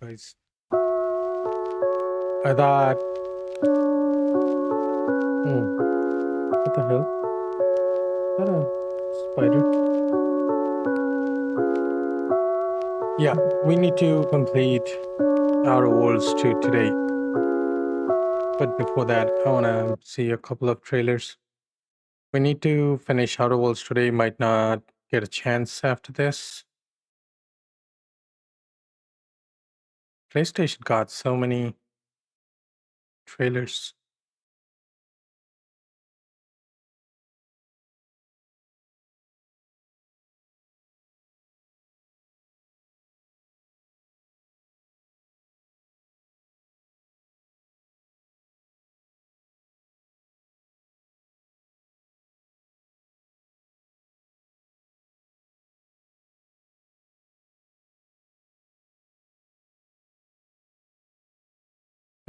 guys. I thought, what the hell? Is that a spider? Yeah, we need to complete Outer Worlds 2 today. But before that, I want to see a couple of trailers. We need to finish Outer Worlds today. Might not get a chance after this. PlayStation got so many trailers.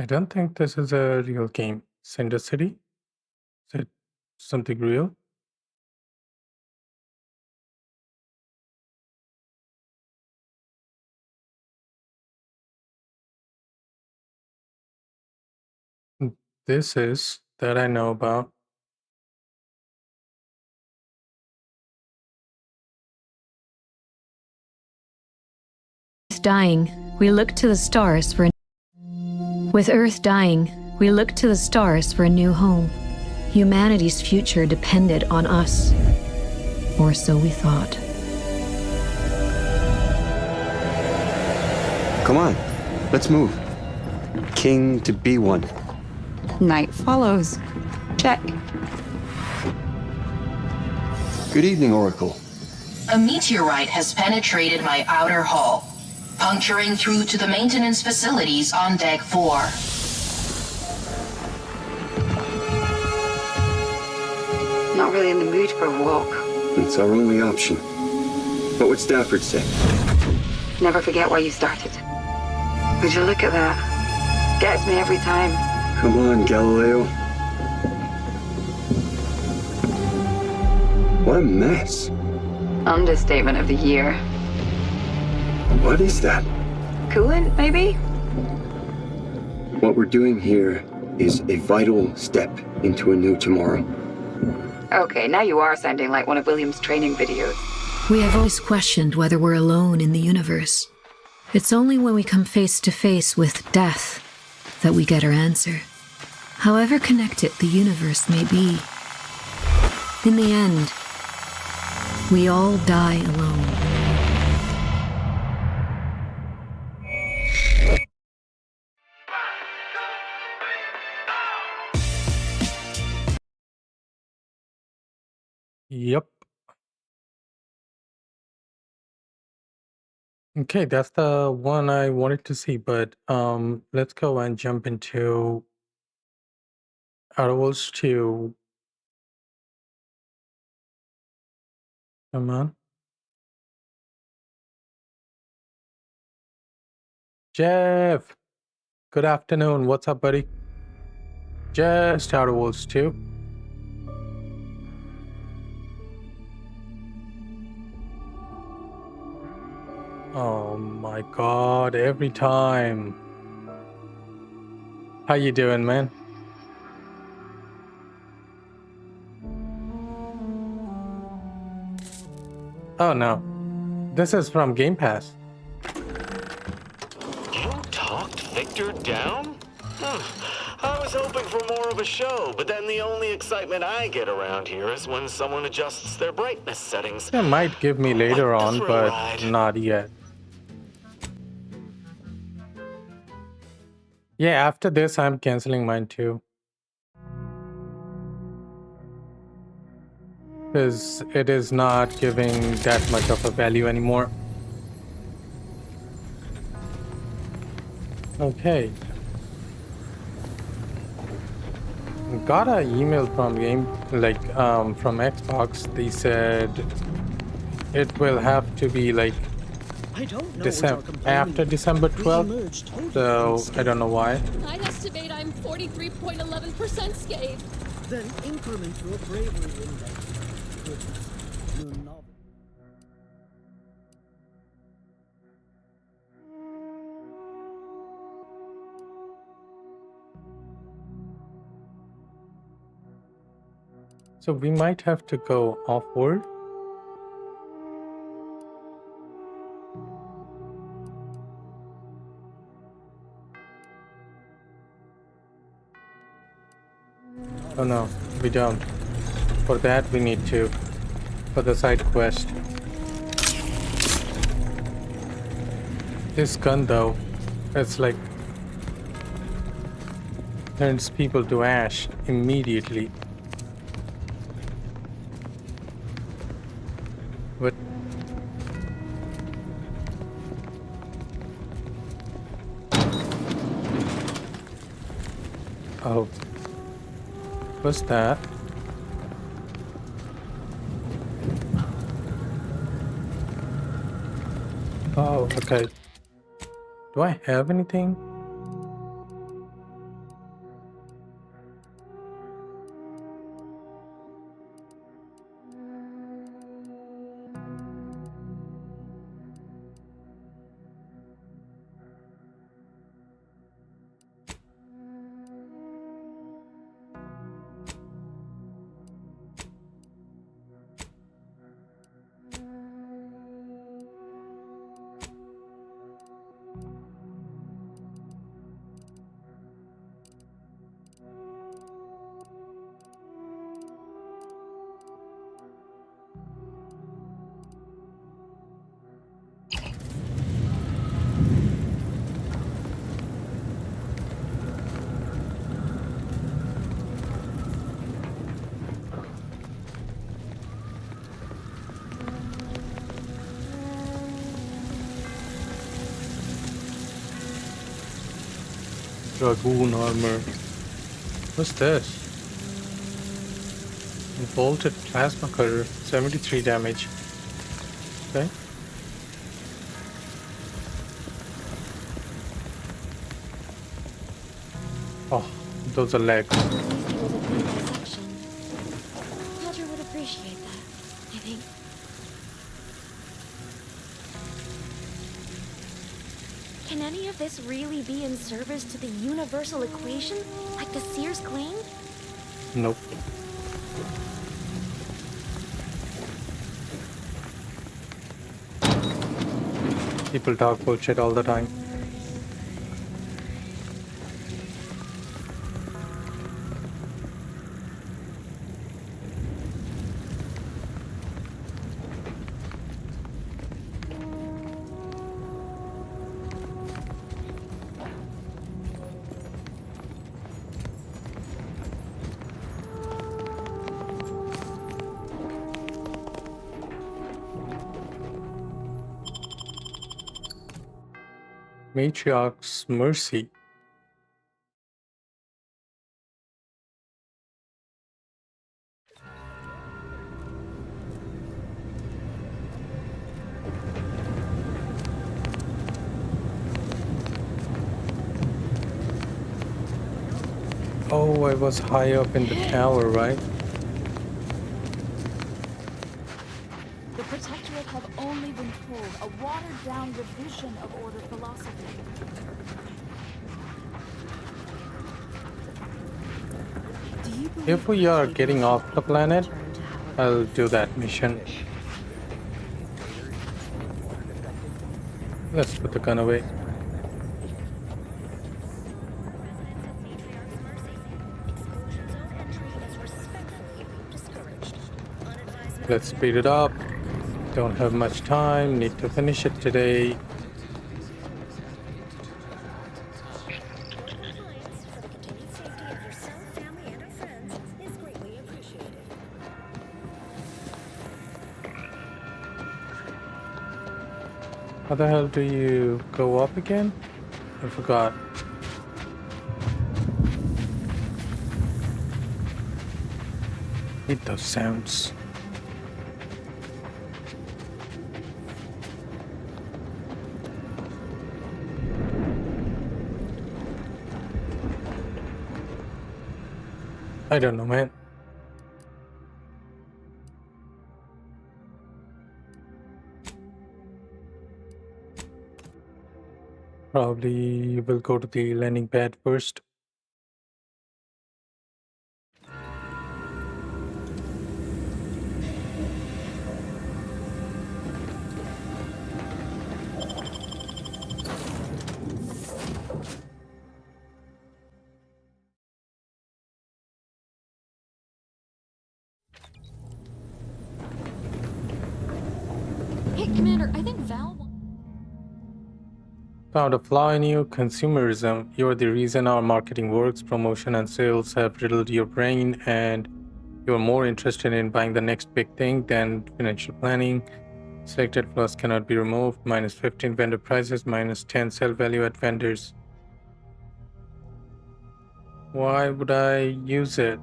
I don't think this is a real game. Cinder City? Is it something real? This is that I know about. Dying, we look to the stars for. With Earth dying, we look to the stars for a new home. Humanity's future depended on us. Or so we thought. Come on, let's move. King to be one. Night follows. Check. Good evening, Oracle. A meteorite has penetrated my outer hull, puncturing through to the maintenance facilities on Deck 4. Not really in the mood for a walk. It's our only option. What would Stafford say? Never forget why you started. Would you look at that? Gets me every time. Come on, Galileo. What a mess. Understatement of the year. What is that? Coolant, maybe? What we're doing here is a vital step into a new tomorrow. Okay, now you are sounding like one of William's training videos. We have always questioned whether we're alone in the universe. It's only when we come face to face with death that we get our answer. However connected the universe may be, in the end, we all die alone. Yep. Okay, that's the one I wanted to see, but let's go and jump into Outer Worlds 2. Come on. Jeff! Good afternoon. What's up, buddy? Just Outer Worlds 2. Oh my god, every time. How you doing, man? Oh no. This is from Game Pass. You talked Victor down? I was hoping for more of a show, but then the only excitement I get around here is when someone adjusts their brightness settings. They might give me later on, but not yet. Yeah, after this, I'm canceling mine too. Because it is not giving that much of a value anymore. Okay. Got an email from from Xbox. They said it will have to be like after December 12th. So I don't know why. I estimate I'm 43.11% scathed. Then increment your bravery index. Your novel. So we might have to go off-world. Oh no, we don't. For that we need to. For the side quest. This gun though, it's like turns people to ash immediately. What? Oh. What's that? Oh, okay. Do I have anything? Dragoon armor. What's this? Bolted plasma cutter, 73 damage. Okay. Oh, those are legs. At least it was a painful section. Roger would appreciate that, I think. Can any of this really be in service to the universal equation, like the Sears claimed? Nope. People talk bullshit all the time. Matriarch's Mercy. Oh, I was high up in the tower, right? The Protectorate have only been told a watered-down revision of Order philosophy. Do you believe If we are Satan getting should off the planet, return to how it I'll was do that mission. Let's put the gun away. Let's speed it up. Don't have much time. Need to finish it today. How the hell do you go up again? I forgot. Hate those sounds. I don't know, man. Probably will go to the landing pad first. Commander, I think Val... Found a flaw in you, consumerism. You're the reason our marketing works. Promotion and sales have riddled your brain, and you're more interested in buying the next big thing than financial planning. Selected flaws cannot be removed. Minus 15 vendor prices. Minus 10 sell value at vendors. Why would I use it?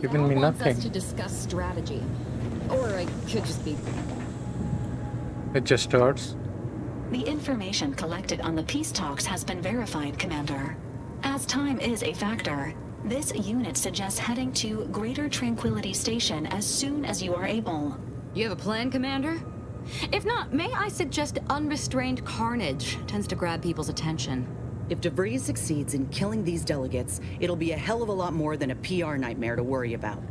Giving me wants nothing. us to discuss strategy. Or I could just be... It just starts. The information collected on the peace talks has been verified, Commander. As time is a factor, this unit suggests heading to Greater Tranquility Station as soon as you are able. You have a plan, Commander? If not, may I suggest unrestrained carnage tends to grab people's attention. If DeVries succeeds in killing these delegates, it'll be a hell of a lot more than a PR nightmare to worry about.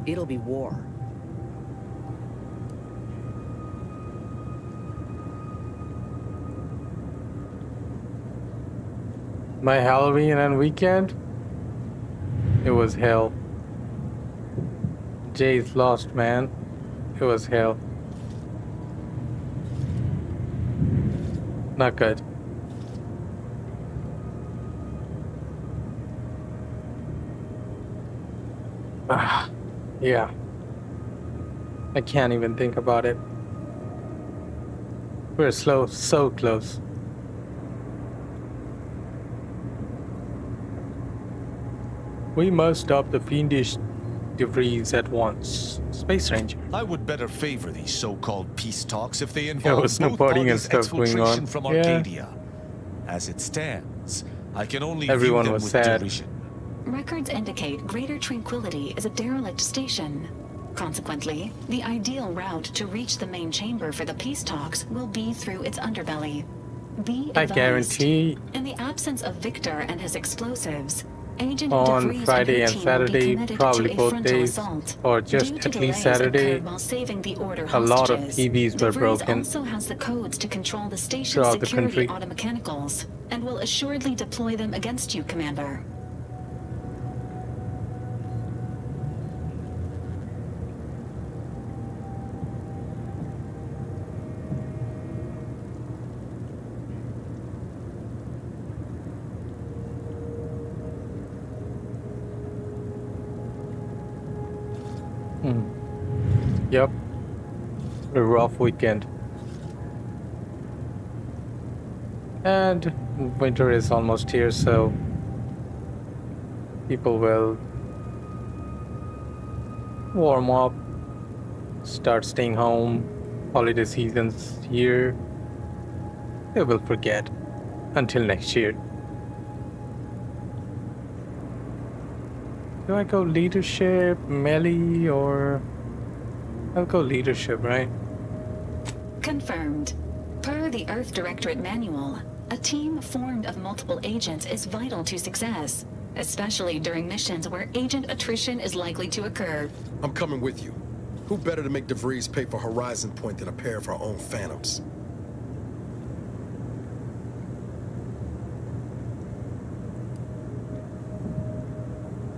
It'll be war. My Halloween and weekend? It was hell. Jay's lost, man. It was hell. Not good. Yeah. I can't even think about it. We're so close. We must stop the fiendish DeVries at once. Space Ranger. I would better favor these so-called peace talks if they involve was no both partying and parties' stuff going on. exfiltration from Yeah. Arcadia. As it stands, I can only Everyone view them was with sad. derision. Records indicate Greater Tranquility is a derelict station. Consequently, the ideal route to reach the main chamber for the peace talks will be through its underbelly. Be I advised, guarantee in the absence of Victor and his explosives, Agent on DeVries Friday her and team will be Saturday, committed probably to a both frontal days, assault. or just Due to at least delays Saturday, incurred while saving the order a lot of hostages, TVs were DeVries broken also has the codes to control the station's throughout the security country. automechanicals, and will assuredly deploy them against you, Commander. Yep. A rough weekend. And winter is almost here, so people will warm up, start staying home. Holiday season's here. They will forget until next year. Do I go leadership, melee, or... I'll go leadership, right? Confirmed. Per the Earth Directorate Manual, a team formed of multiple agents is vital to success, especially during missions where agent attrition is likely to occur. I'm coming with you. Who better to make DeVries pay for Horizon Point than a pair of our own Phantoms?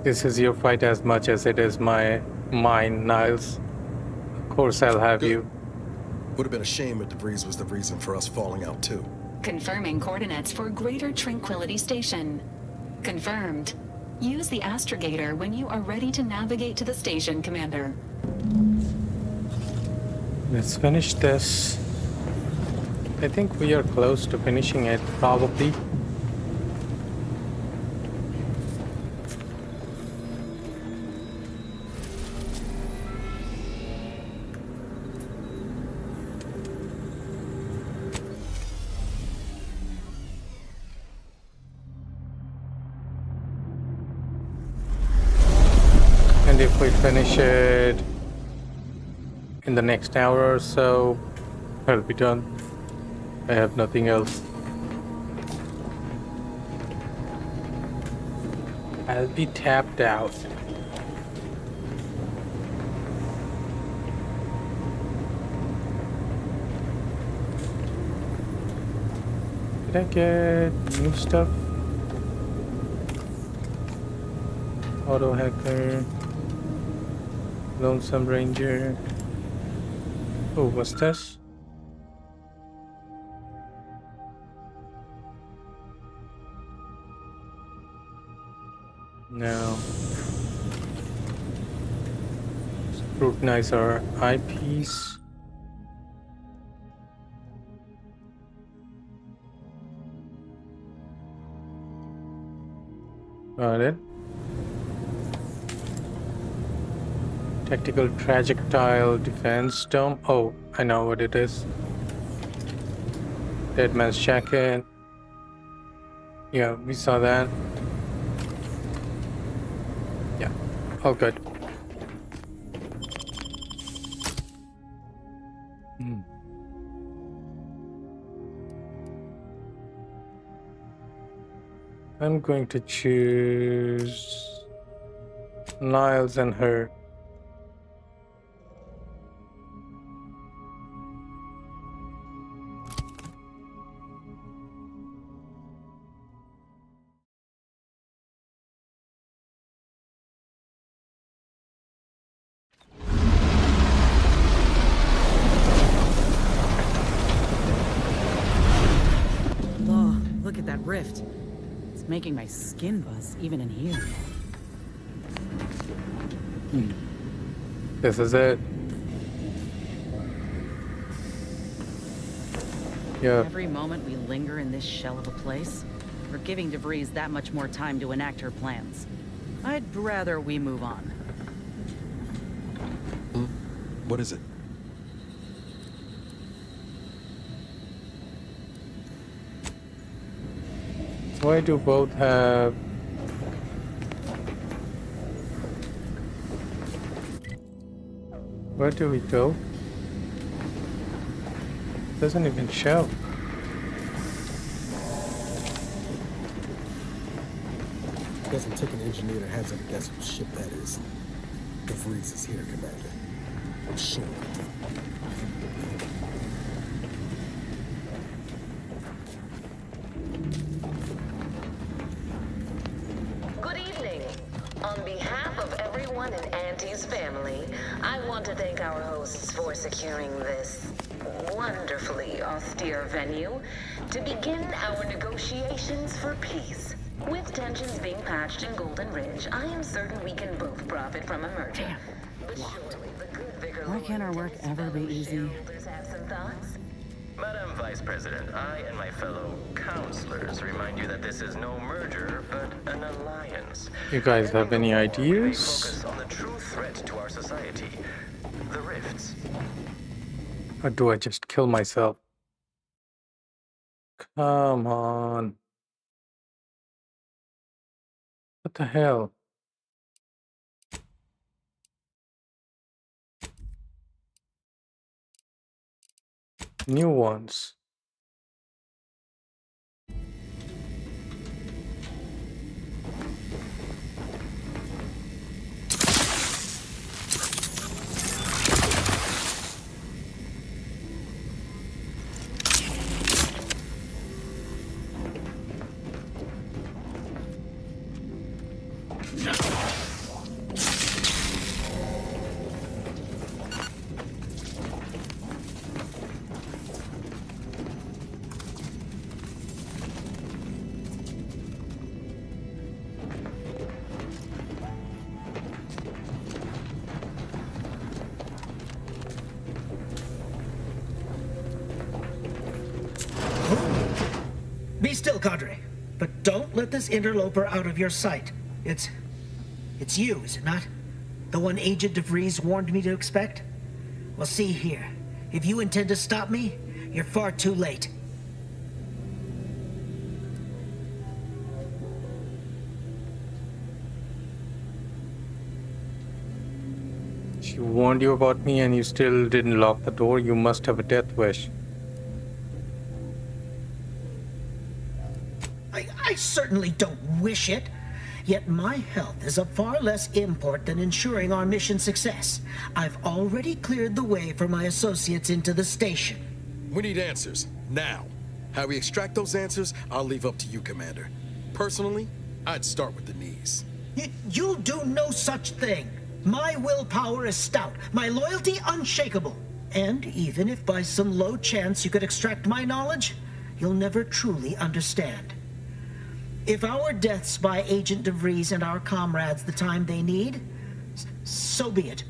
This is your fight as much as it is mine, Niles. Of course I'll have Good. you. Would have been a shame if DeVries was the reason for us falling out too. Confirming coordinates for Greater Tranquility Station. Confirmed. Use the astrogator when you are ready to navigate to the station, Commander. Let's finish this. I think we are close to finishing it, probably. And if we finish it in the next hour or so, I'll be done. I have nothing else. I'll be tapped out. Did I get new stuff? Auto hacker, Lonesome Ranger. Oh, what's this? No. Scrutinize our eyepiece. Got it. Tactical trajectile defense dome. Oh, I know what it is. Dead man's jacket. Yeah, we saw that. Yeah, all good. I'm going to choose Niles and her. Oh, look at that rift. It's making my skin buzz, even in here. This is it. Yeah. Every moment we linger in this shell of a place, we're giving DeVries that much more time to enact her plans. I'd rather we move on. What is it? Why do both have... Where do we go? Doesn't even show. Doesn't take an engineer to hazard a guess what ship that is. DeVries is here, Commander. I'm sure. Good evening. On behalf of everyone in Auntie's family, I want to thank our hosts for securing this wonderfully austere venue to begin our negotiations for peace. With tensions being patched in Golden Ridge, I am certain we can both profit from a merger. But surely the good vigor Why can't our work ever be easy? have some thoughts? Madam Vice President, I and my fellow counselors remind you that this is no merger, but an alliance. You guys have any ideas? Focus on the true threat to our society, the rifts. Or do I just kill myself? Come on. What the hell? New ones. Be still, Cadre. But don't let this interloper out of your sight. It's you, is it not? The one Agent DeVries warned me to expect? Well, see here. If you intend to stop me, you're far too late. She warned you about me and you still didn't lock the door. You must have a death wish. I certainly don't wish it. Yet my health is of far less import than ensuring our mission success. I've already cleared the way for my associates into the station. We need answers, now. How we extract those answers, I'll leave up to you, Commander. Personally, I'd start with the knees. You'll do no such thing. My willpower is stout, my loyalty unshakable. And even if by some low chance you could extract my knowledge, you'll never truly understand. If our deaths buy Agent DeVries and our comrades the time they need, so be it.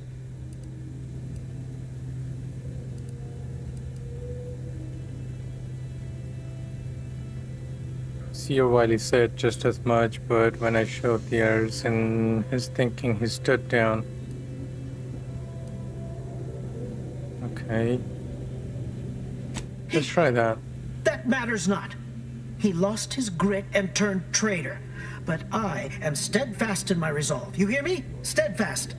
Seer Wiley said just as much, but when I showed the errors in his thinking, he stood down. Okay. Let's try that. That matters not. He lost his grit and turned traitor. But I am steadfast in my resolve. You hear me? Steadfast.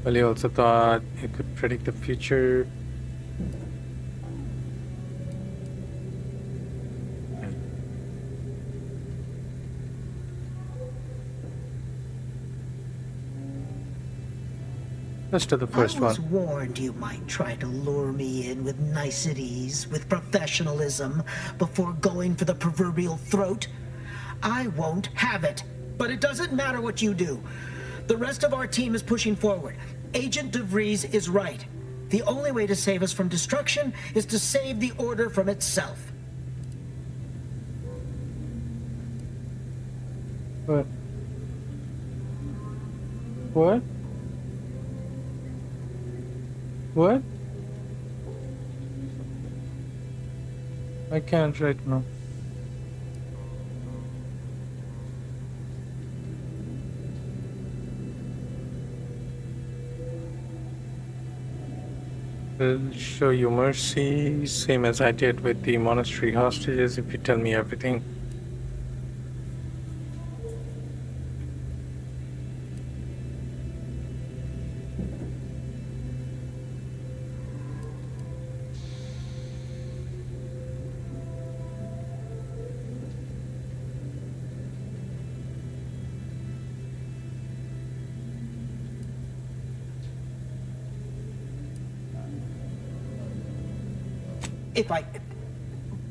Well, he also thought he could predict the future. Let's do the first one. I was warned you might try to lure me in with niceties, with professionalism, before going for the proverbial throat. I won't have it. But it doesn't matter what you do. The rest of our team is pushing forward. Agent DeVries is right. The only way to save us from destruction is to save the Order from itself. What? What? What? I can't right now. I'll show you mercy, same as I did with the monastery hostages, if you tell me everything.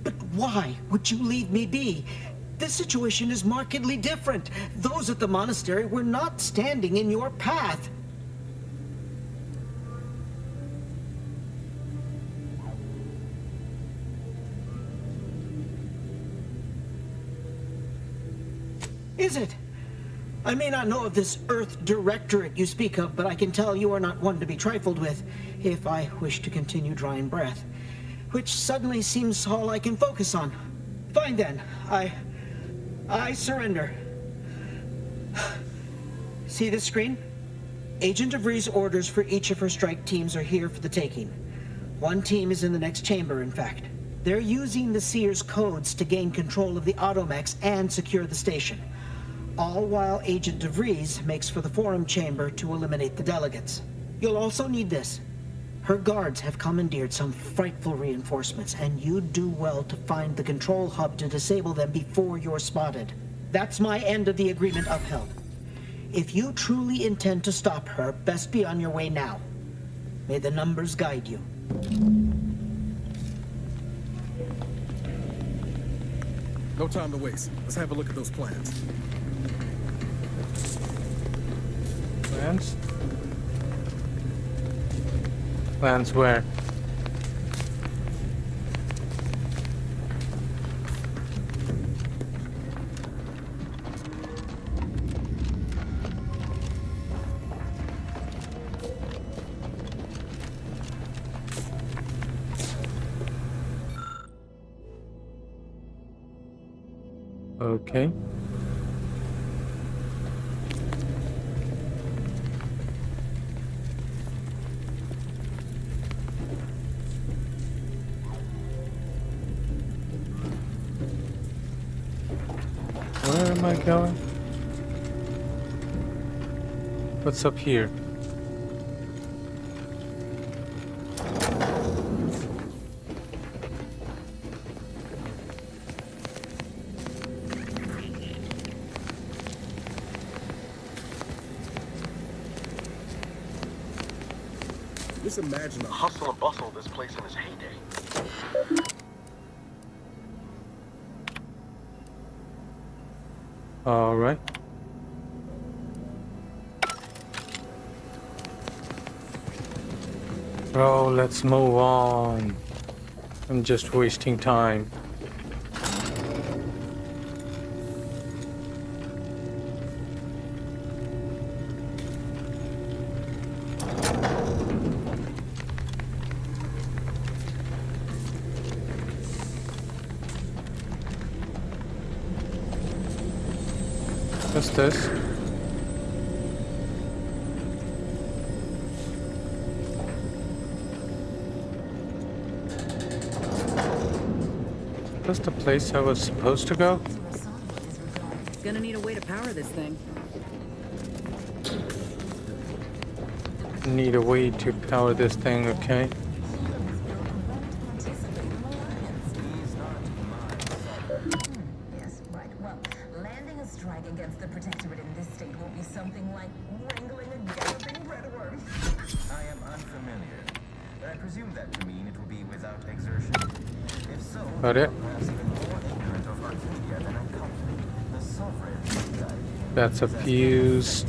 But why would you leave me be? This situation is markedly different. Those at the monastery were not standing in your path. Is it? I may not know of this Earth Directorate you speak of, but I can tell you are not one to be trifled with, if I wish to continue drawing breath. Which suddenly seems all I can focus on. Fine then, I surrender. See this screen? Agent DeVries' orders for each of her strike teams are here for the taking. One team is in the next chamber, in fact. They're using the Seer's codes to gain control of the automechs and secure the station. All while Agent DeVries makes for the forum chamber to eliminate the delegates. You'll also need this. Her guards have commandeered some frightful reinforcements, and you'd do well to find the control hub to disable them before you're spotted. That's my end of the agreement upheld. If you truly intend to stop her, best be on your way now. May the numbers guide you. No time to waste. Let's have a look at those plans. Plans? Plans where? Okay. Where am I going? What's up here? Just imagine the hustle and bustle of this place in its heyday. All right. Bro, let's move on. I'm just wasting time. What's this? That's the place I was supposed to go? Gonna need a way to power this thing. Need a way to power this thing, okay? Yes, right. Well, landing a strike against the Protectorate in this state will be something like wrangling a galloping redworm. I am unfamiliar, but I presume that to mean it will be without exertion. If so, Got it. perhaps even more ignorant of Arcadia than I come. The Sovereign That's a fuse.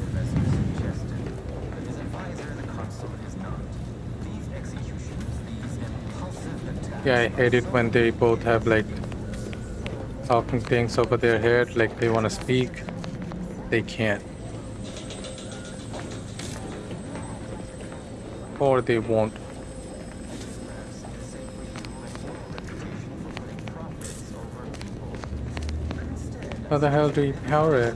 Yeah, I hate it when they both have like talking things over their head, like they want to speak. They can't. Or they won't. How the hell do you power it?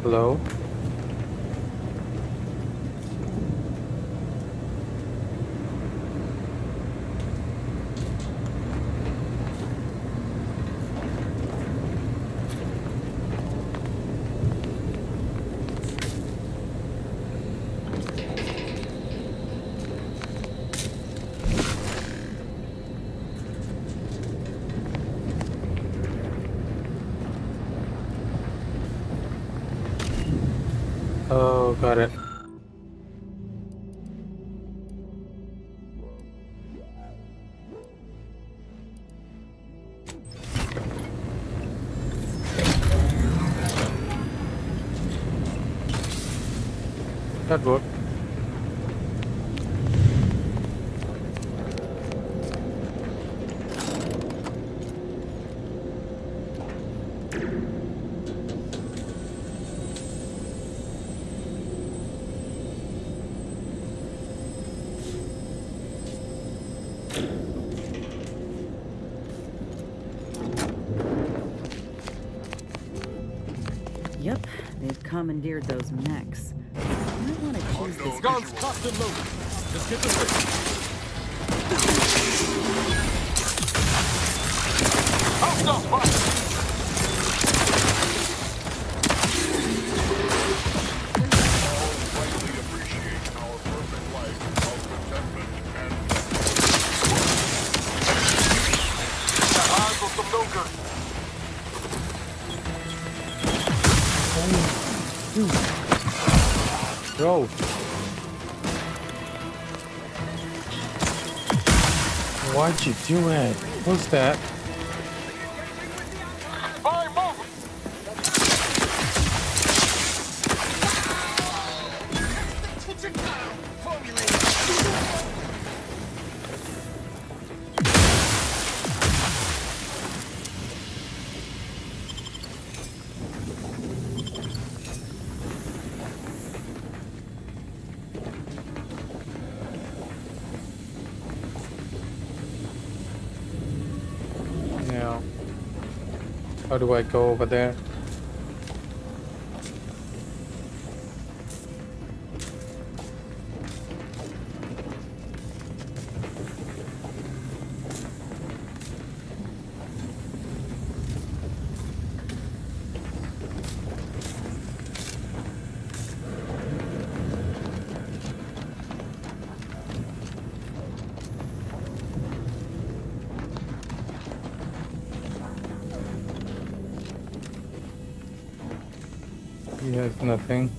Hello? Oh, got it. That worked. Yep, they've commandeered those mechs. I might want to choose this. Guns cocked and loaded. Let's get this thing. Hostile spot. Bro. Why'd you do it? What's that? Now, how do I go over there? There's nothing.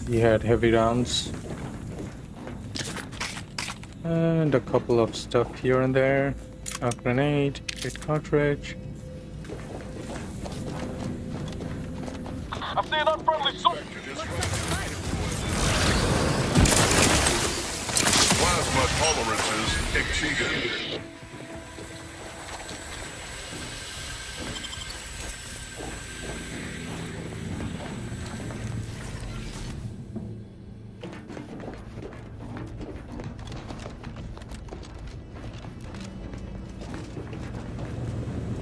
He had heavy rounds. And a couple of stuff here and there. A grenade, a cartridge. I see an unfriendly soldier. Plasma tolerances exceeded.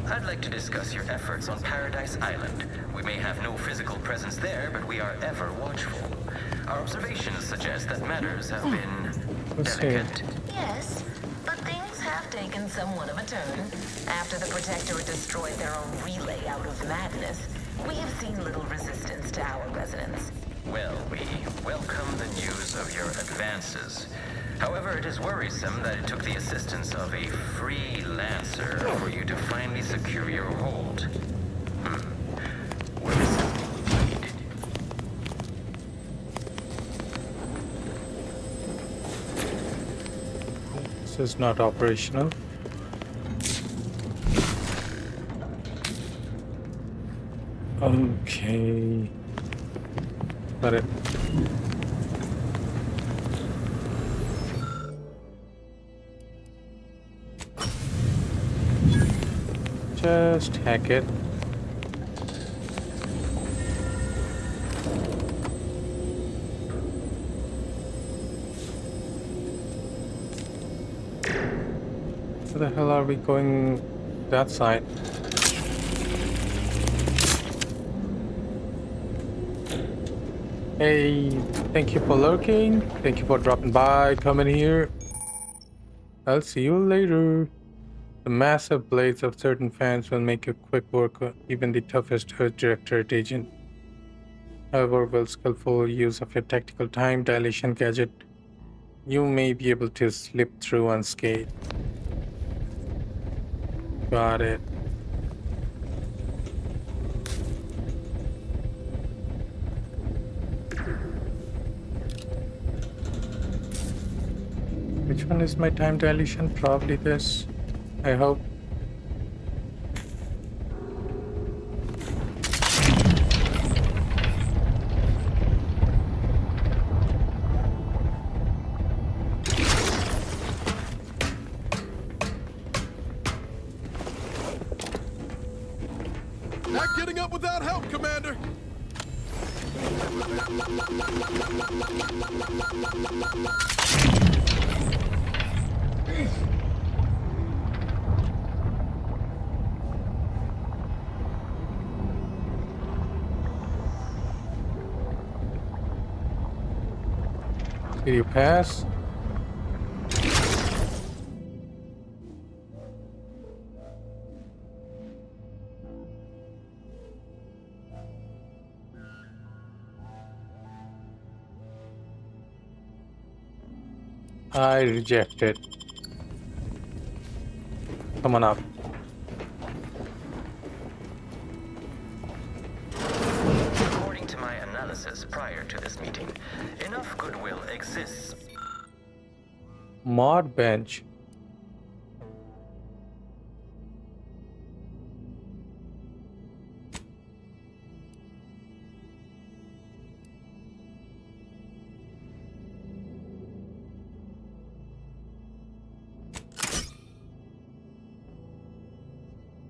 I'd like to discuss your efforts on Paradise Island. We may have no physical presence there, but we are ever watchful. Our observations suggest that matters have been delicate. Yes, but things have taken somewhat of a turn. After the Protectorate destroyed their own relay out of madness, we have seen little resistance to our residents. Well, we welcome the news of your advances. However, it is worrisome that it took the assistance of a freelancer for you to finally secure your hold. Worrisome indeed. This is not operational. Okay. Got it. Just hack it. Where the hell are we going that side? Hey, thank you for lurking. Thank you for dropping by, coming here. I'll see you later. The massive blades of certain fans will make a quick work of even the toughest Earth Directorate agent. However, with skillful use of your tactical time dilation gadget, you may be able to slip through unscathed. Got it. Which one is my time dilation? Probably this. I hope. Not getting up without help, Commander! Did you pass? I reject it. Come on up. According to my analysis prior to this meeting, enough goodwill exists. Mod bench.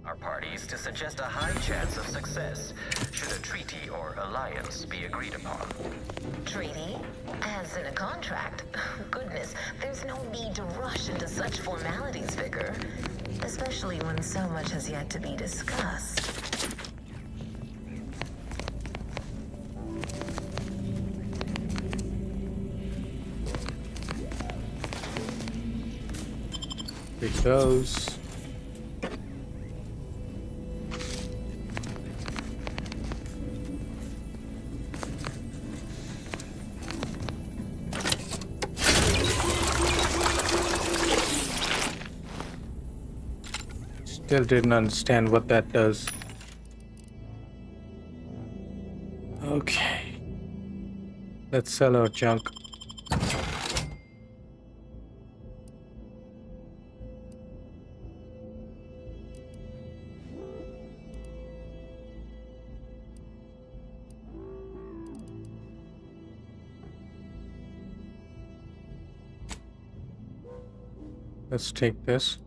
Our parties to suggest a high chance of success should a treaty or alliance be agreed upon. Treaty? As in a contract? Goodness, there's no need to rush into such formalities, Vicar. Especially when so much has yet to be discussed. It goes. Still didn't understand what that does. Okay. Let's sell our junk. Let's take this.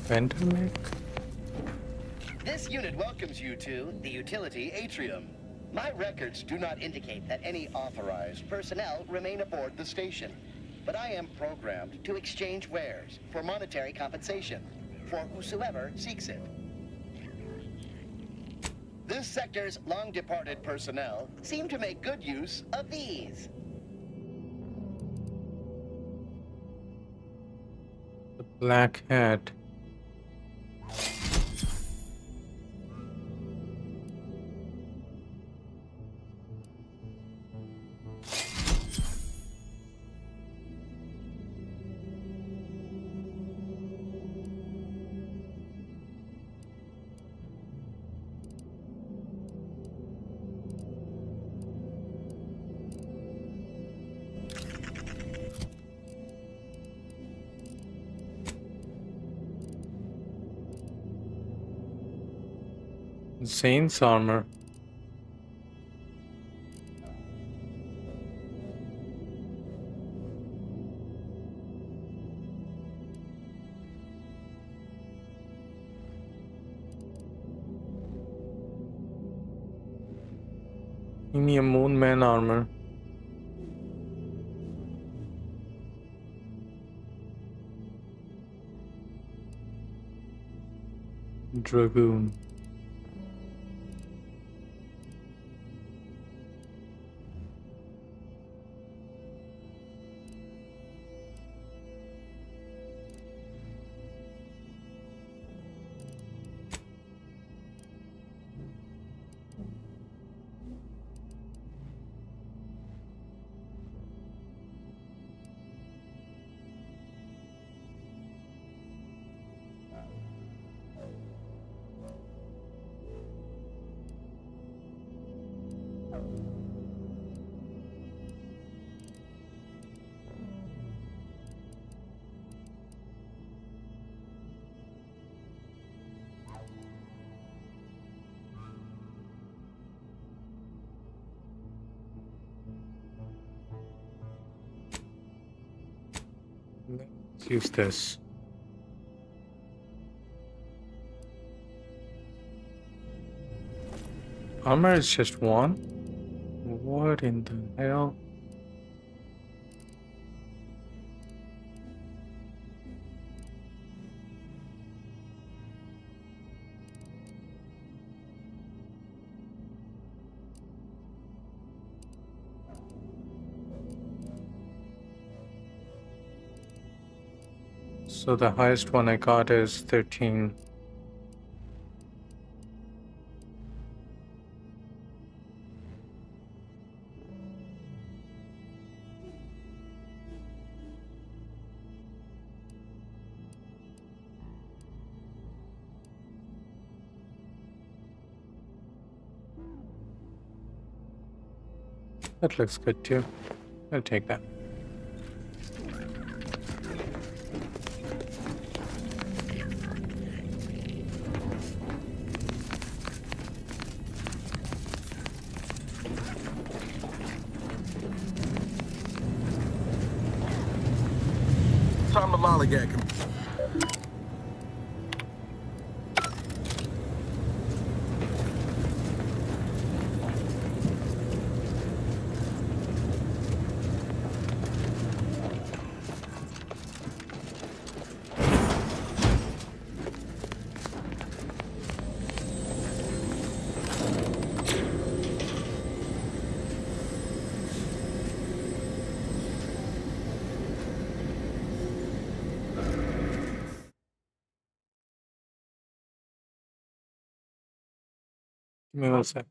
Vendor. This unit welcomes you to the utility atrium. My records do not indicate that any authorized personnel remain aboard the station, but I am programmed to exchange wares for monetary compensation for whosoever seeks it. This sector's long-departed personnel seem to make good use of these. The black hat. Saint's armor. Premium Moonman armor. Dragoon. Let's use this. Armor is just one? What in the hell? So the highest one I got is 13. That looks good too. I'll take that. Time to lollygag him. Give me 1 sec.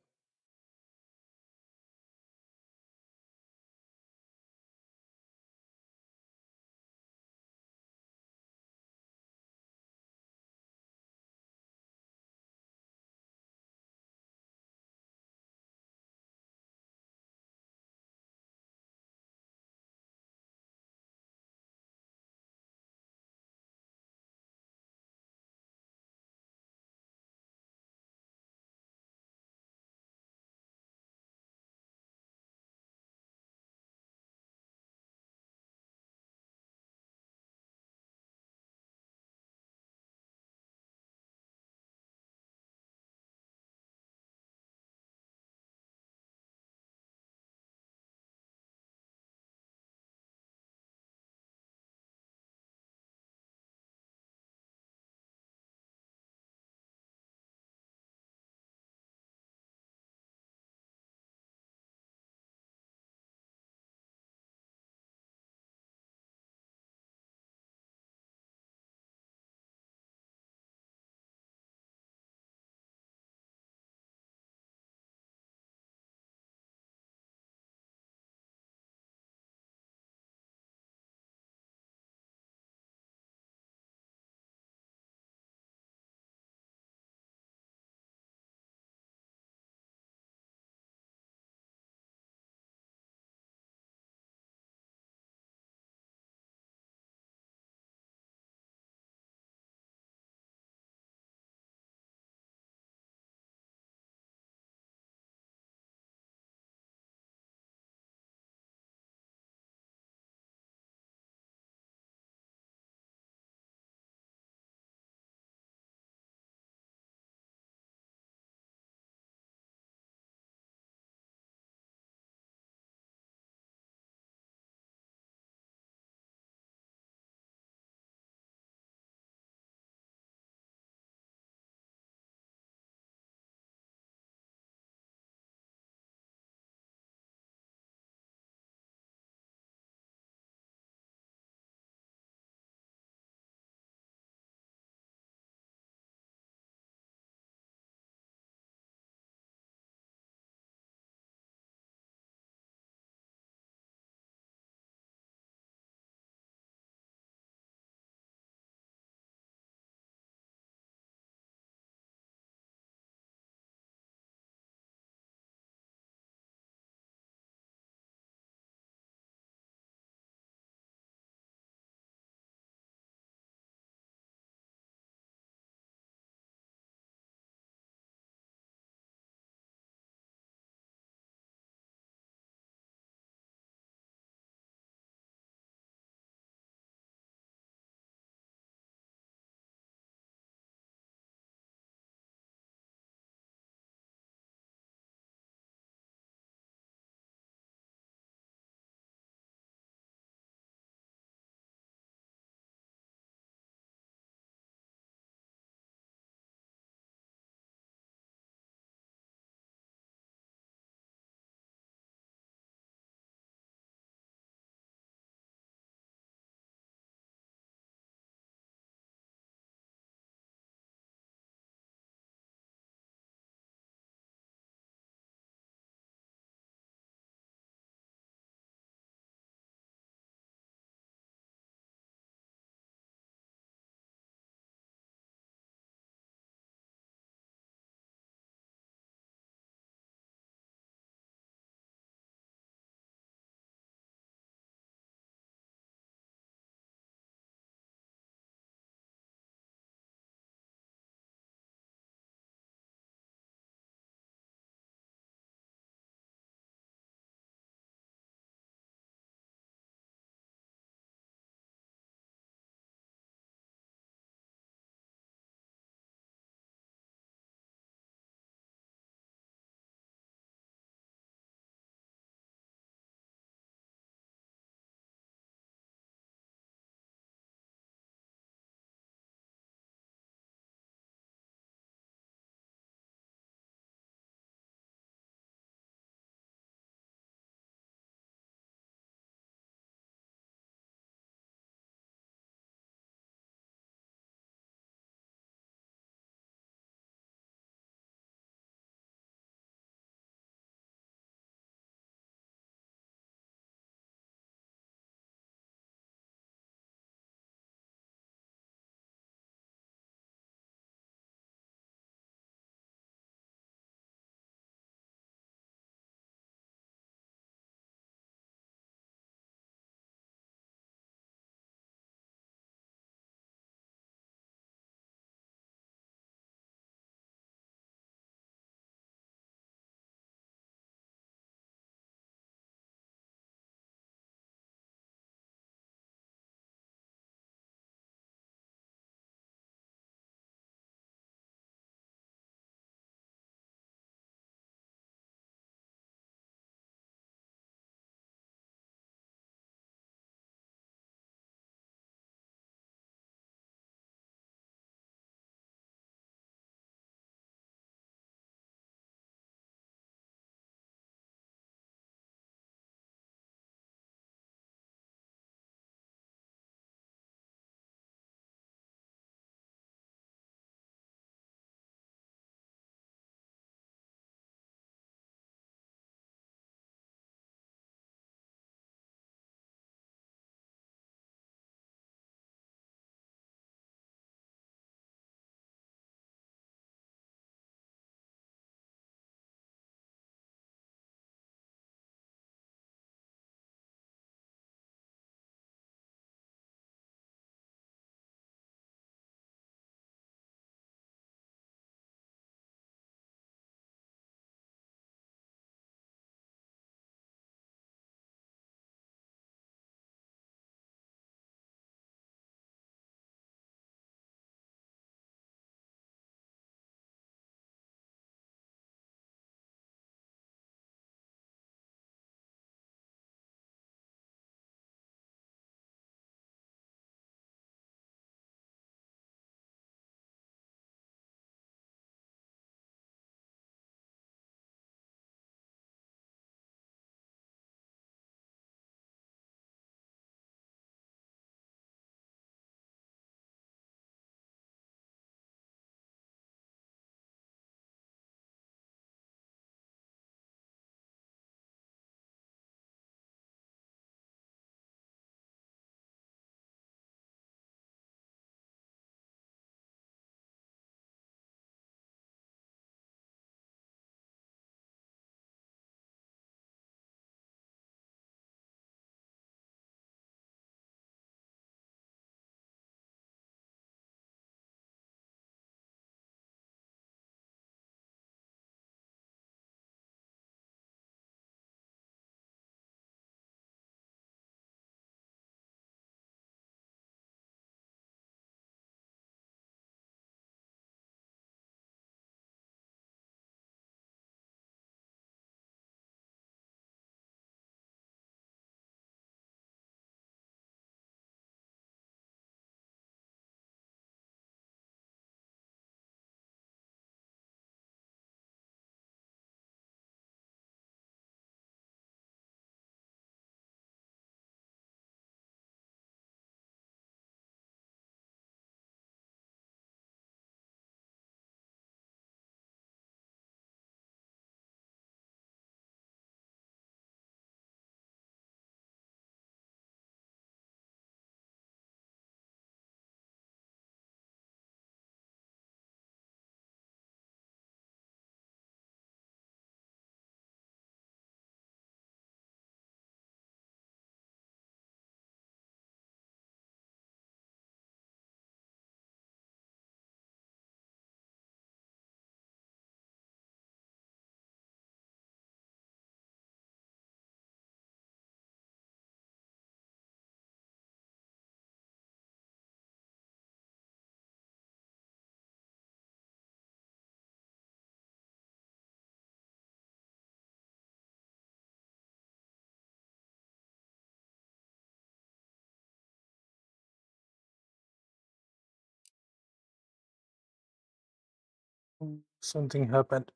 Something happened.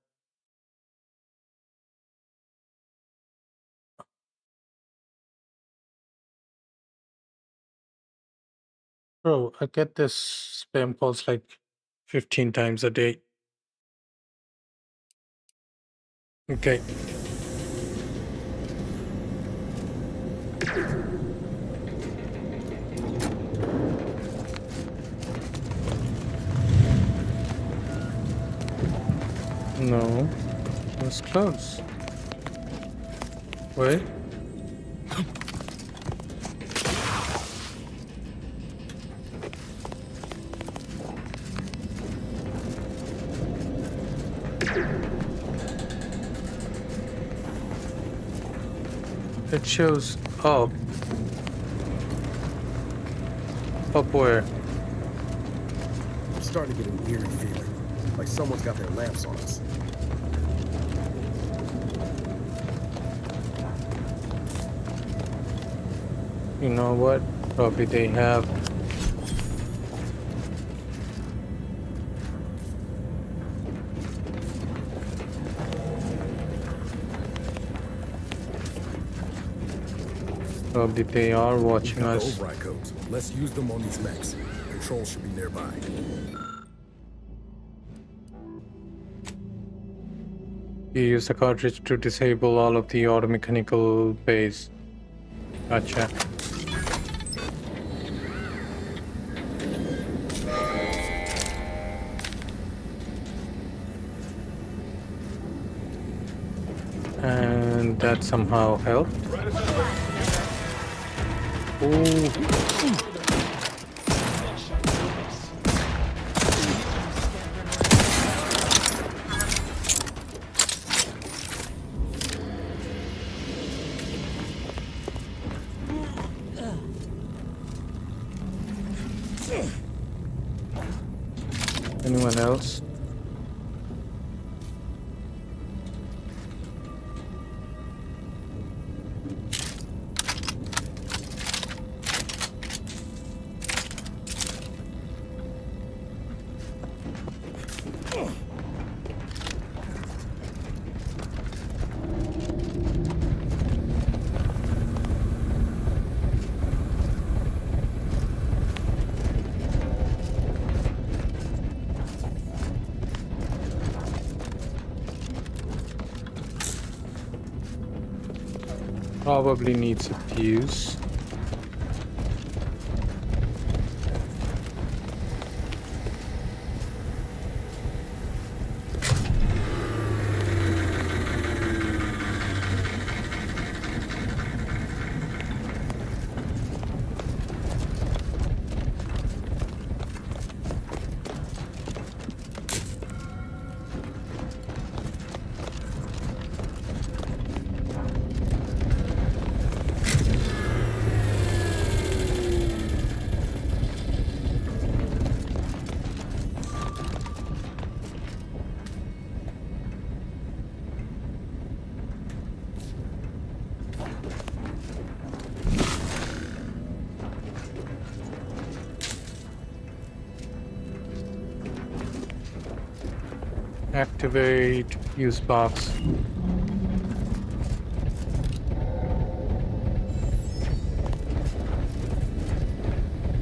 Bro, I get this spam calls like 15 times a day. Okay. No, it's close. Wait. It shows up. Up where? I'm starting to get an eerie feeling, like someone's got their lamps on us. You know what? Probably they have. Probably they are watching We've got us. the override codes. Let's use them on these mechs. Control should be nearby. You use the cartridge to disable all of the auto mechanical bays. Gotcha. And that somehow helped. Ooh. Anyone else? Probably needs a fuse. Activate fuse box.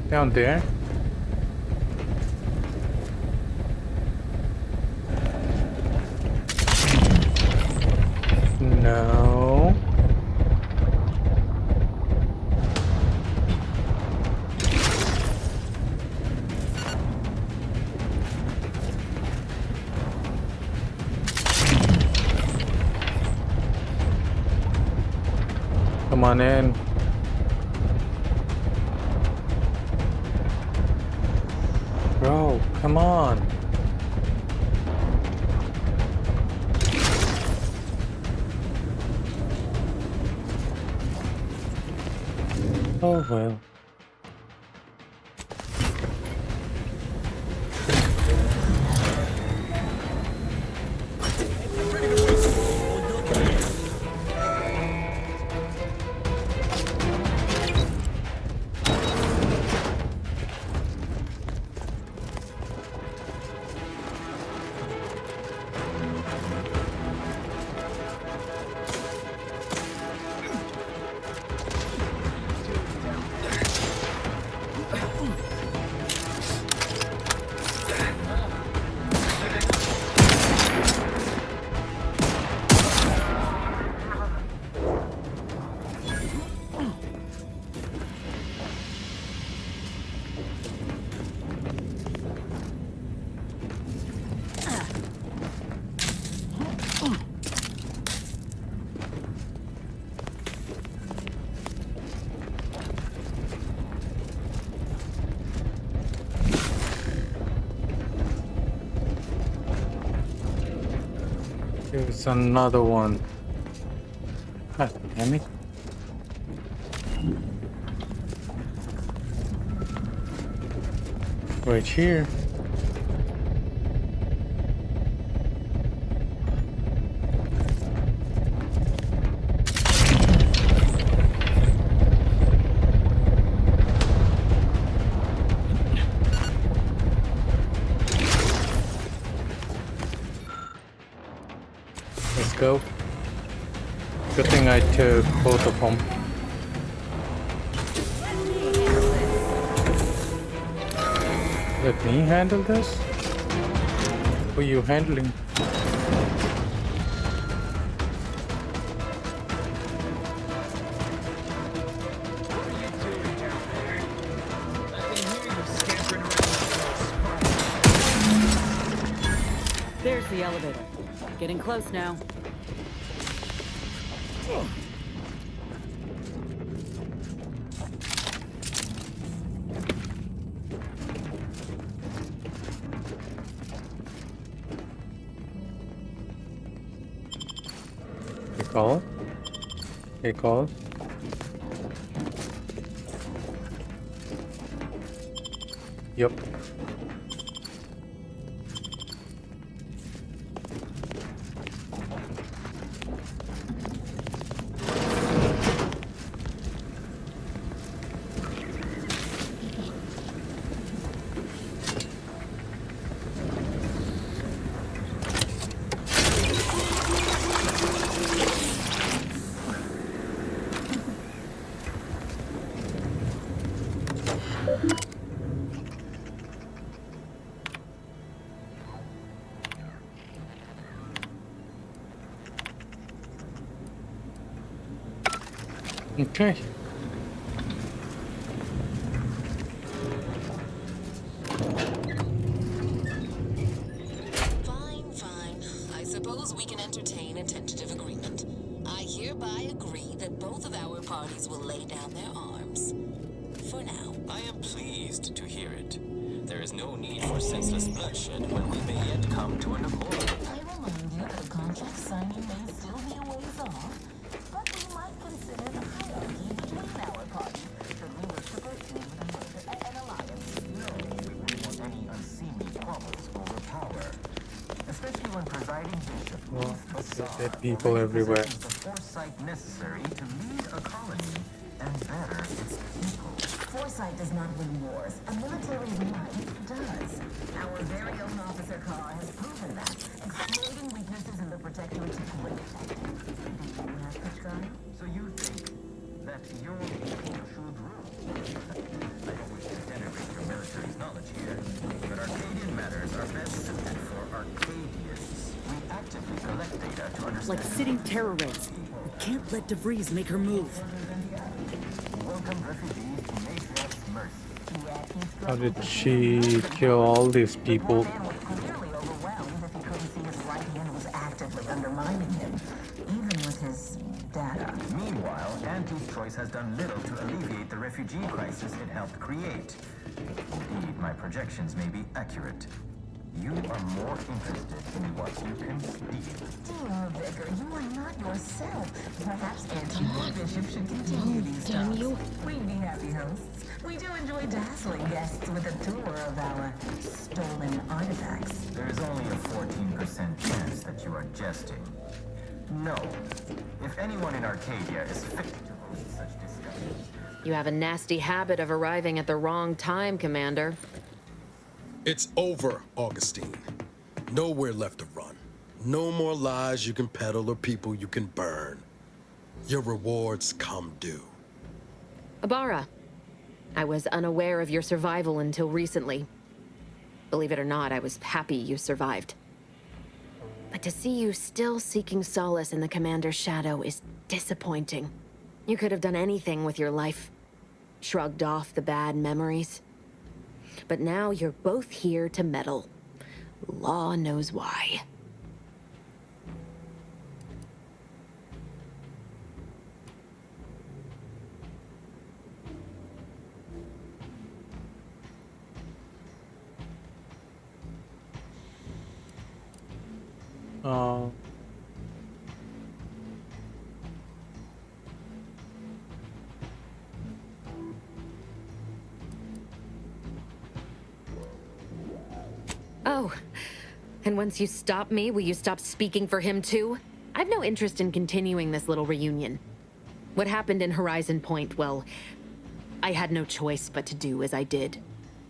Down there. No. Come on in. Bro, come on. Oh well. There's another one. Ah, damn it. Right here. Let's go. Good thing I took both of them. Let me handle this? Who are you handling? There's the elevator. Getting close now. Call. Hey, call. Yep. Okay. Fine. I suppose we can entertain a tentative agreement. I hereby agree that both of our parties will lay down their arms. For now. I am pleased to hear it. There is no need for senseless bloodshed when we may yet come to an accord. I remind you that a contract signing may still be a ways off, but we might consider the hierarchy between our parties should we wish to proceed with an alliance. No, we wouldn't want any unseemly quarrels over power. Especially when presiding bishop Dead people everywhere. the foresight necessary to lead a colony and better its people. Foresight does not win wars. A military's might does. Our very own Officer Carr has proven that, exploiting weaknesses in the Protectorate to great effect. Do you have to try? So you think that your people should rule? I don't wish to denigrate your military's knowledge here, but Arcadian matters are best suited for Arcadians. We actively collect data to understand... Like sitting terror rays. We can't let DeVries make her move. Welcome refugees to Matriarch's mercy. How did she kill all these people? Clearly overwhelmed if he couldn't see his right hand was actively undermining him, even with his data. Meanwhile, Auntie's choice has done little to alleviate the refugee crisis it helped create. Indeed, my projections may be accurate. You are more interested in what you can steal. Dear Vicar, you are not yourself. Perhaps Auntie or Bishop should continue these talks. We'd be happy hosts. We do enjoy dazzling guests with a tour of our stolen artifacts. There is only a 14% chance that you are jesting. No. If anyone in Arcadia is fit to host such discussions... You have a nasty habit of arriving at the wrong time, Commander. It's over, Augustine. Nowhere left to run. No more lies you can peddle or people you can burn. Your rewards come due. Abara, I was unaware of your survival until recently. Believe it or not, I was happy you survived. But to see you still seeking solace in the Commander's shadow is disappointing. You could have done anything with your life. Shrugged off the bad memories. But now you're both here to meddle. Law knows why. Oh, and once you stop me, will you stop speaking for him too? I've no interest in continuing this little reunion. What happened in Horizon Point, well, I had no choice but to do as I did.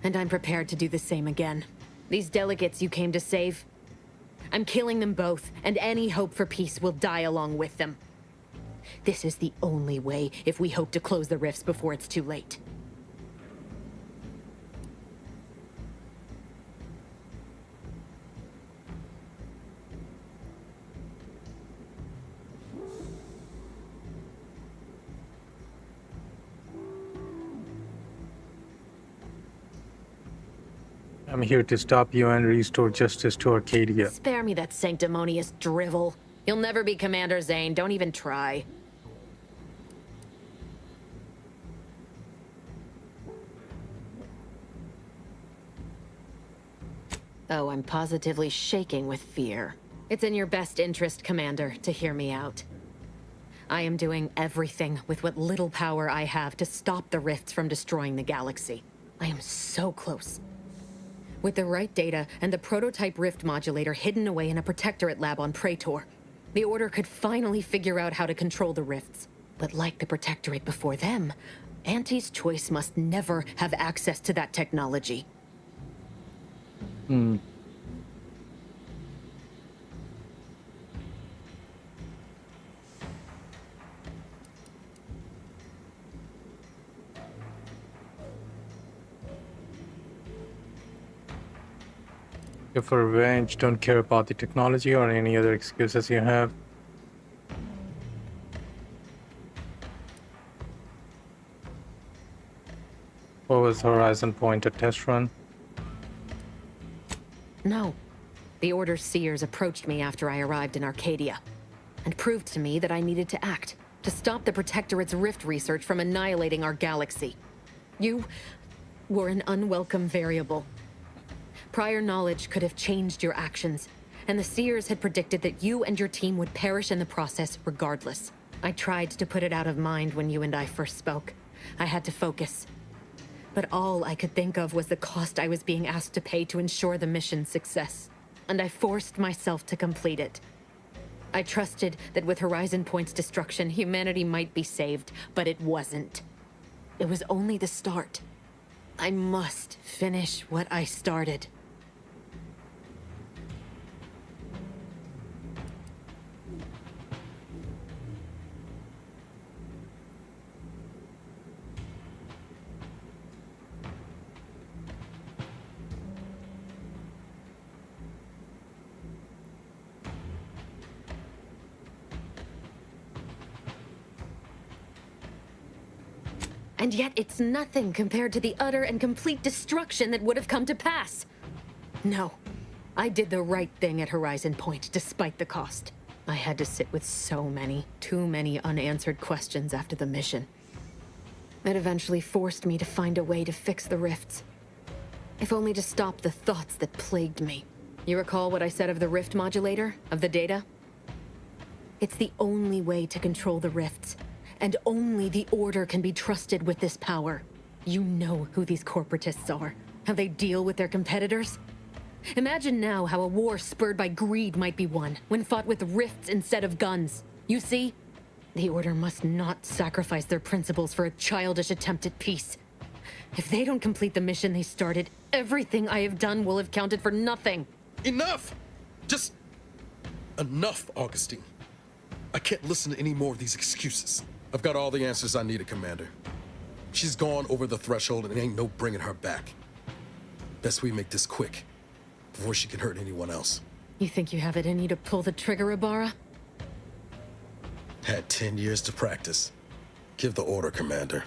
And I'm prepared to do the same again. These delegates you came to save, I'm killing them both, and any hope for peace will die along with them. This is the only way if we hope to close the rifts before it's too late. I'm here to stop you and restore justice to Arcadia. Spare me that sanctimonious drivel. You'll never be Commander Zane, don't even try. Oh, I'm positively shaking with fear. It's in your best interest, Commander, to hear me out. I am doing everything with what little power I have to stop the rifts from destroying the galaxy. I am so close. With the right data and the prototype rift modulator hidden away in a protectorate lab on Praetor, the Order could finally figure out how to control the rifts. But like the protectorate before them, Auntie's Choice must never have access to that technology. If for revenge, don't care about the technology or any other excuses you have. What was Horizon Point, a test run? No. The Order's seers approached me after I arrived in Arcadia, and proved to me that I needed to act, to stop the Protectorate's rift research from annihilating our galaxy. You were an unwelcome variable. Prior knowledge could have changed your actions, and the seers had predicted that you and your team would perish in the process regardless. I tried to put it out of mind when you and I first spoke. I had to focus. But all I could think of was the cost I was being asked to pay to ensure the mission's success. And I forced myself to complete it. I trusted that with Horizon Point's destruction, humanity might be saved, but it wasn't. It was only the start. I must finish what I started. And yet it's nothing compared to the utter and complete destruction that would have come to pass. No, I did the right thing at Horizon Point, despite the cost. I had to sit with too many unanswered questions after the mission. It eventually forced me to find a way to fix the rifts. If only to stop the thoughts that plagued me. You recall what I said of the rift modulator, of the data? It's the only way to control the rifts. And only the Order can be trusted with this power. You know who these corporatists are, how they deal with their competitors. Imagine now how a war spurred by greed might be won, when fought with rifts instead of guns. You see? The Order must not sacrifice their principles for a childish attempt at peace. If they don't complete the mission they started, everything I have done will have counted for nothing. Enough! Just... enough, Augustine. I can't listen to any more of these excuses. I've got all the answers I needed, Commander. She's gone over the threshold and ain't no bringing her back. Best we make this quick, before she can hurt anyone else. You think you have it in you to pull the trigger, Ibarra? Had 10 years to practice. Give the order, Commander.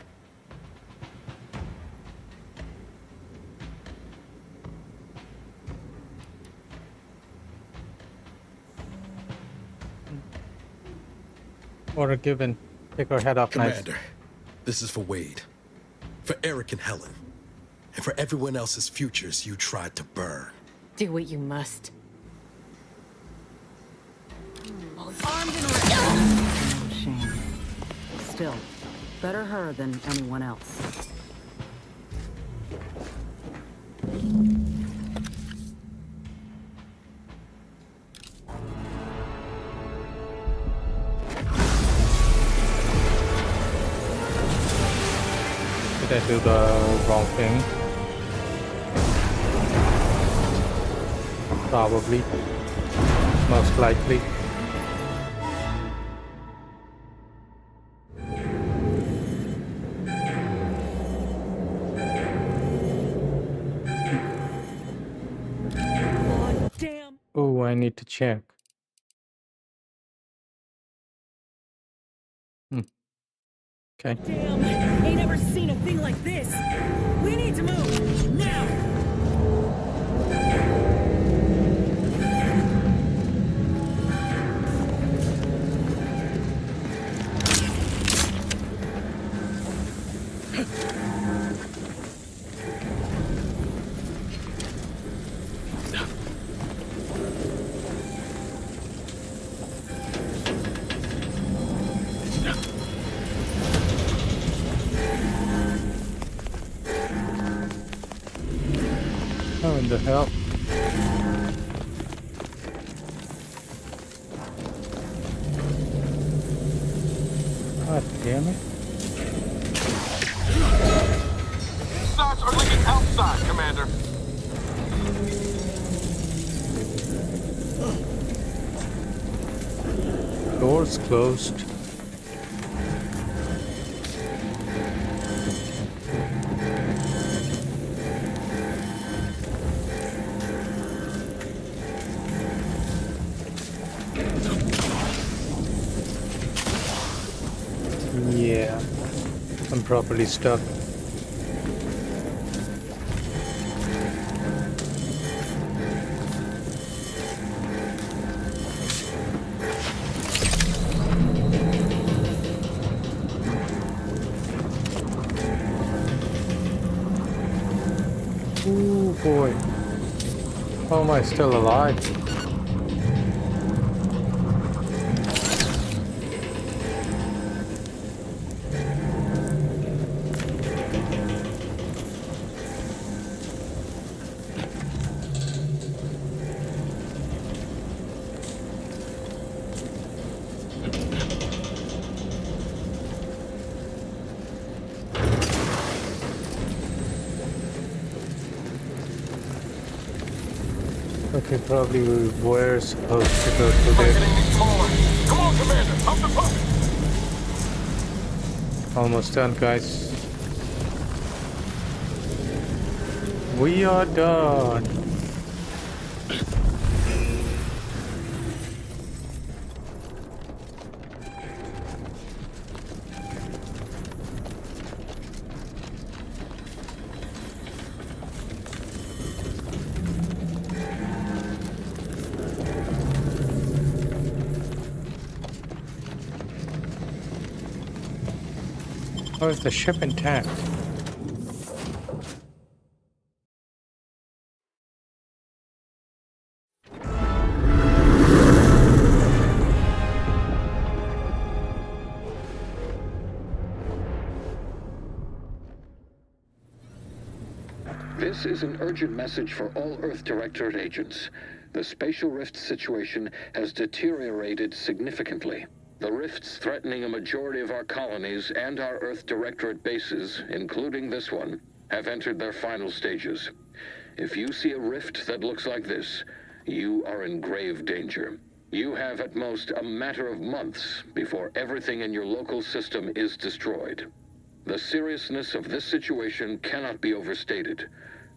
Order given. Take her head off, Commander, this is for Wade. For Eric and Helen. And for everyone else's futures you tried to burn. Do what you must. Armed and ready. Shame. Still, better her than anyone else. Did I do the wrong thing? Probably. Most likely. Oh, I need to check. Okay. Damn, ain't ever seen a thing like this. We need to move now. What the hell? God damn it. Shots are leaking outside, Commander. Doors closed. Yeah, I'm properly stuck. Ooh boy. How am I still alive? Okay, probably we're supposed to go through this. Come on, Commander, up the pump. Almost done, guys. We are done. How is the ship intact? This is an urgent message for all Earth Directorate agents. The spatial rift situation has deteriorated significantly. The rifts threatening a majority of our colonies and our Earth Directorate bases, including this one, have entered their final stages. If you see a rift that looks like this, you are in grave danger. You have at most a matter of months before everything in your local system is destroyed. The seriousness of this situation cannot be overstated.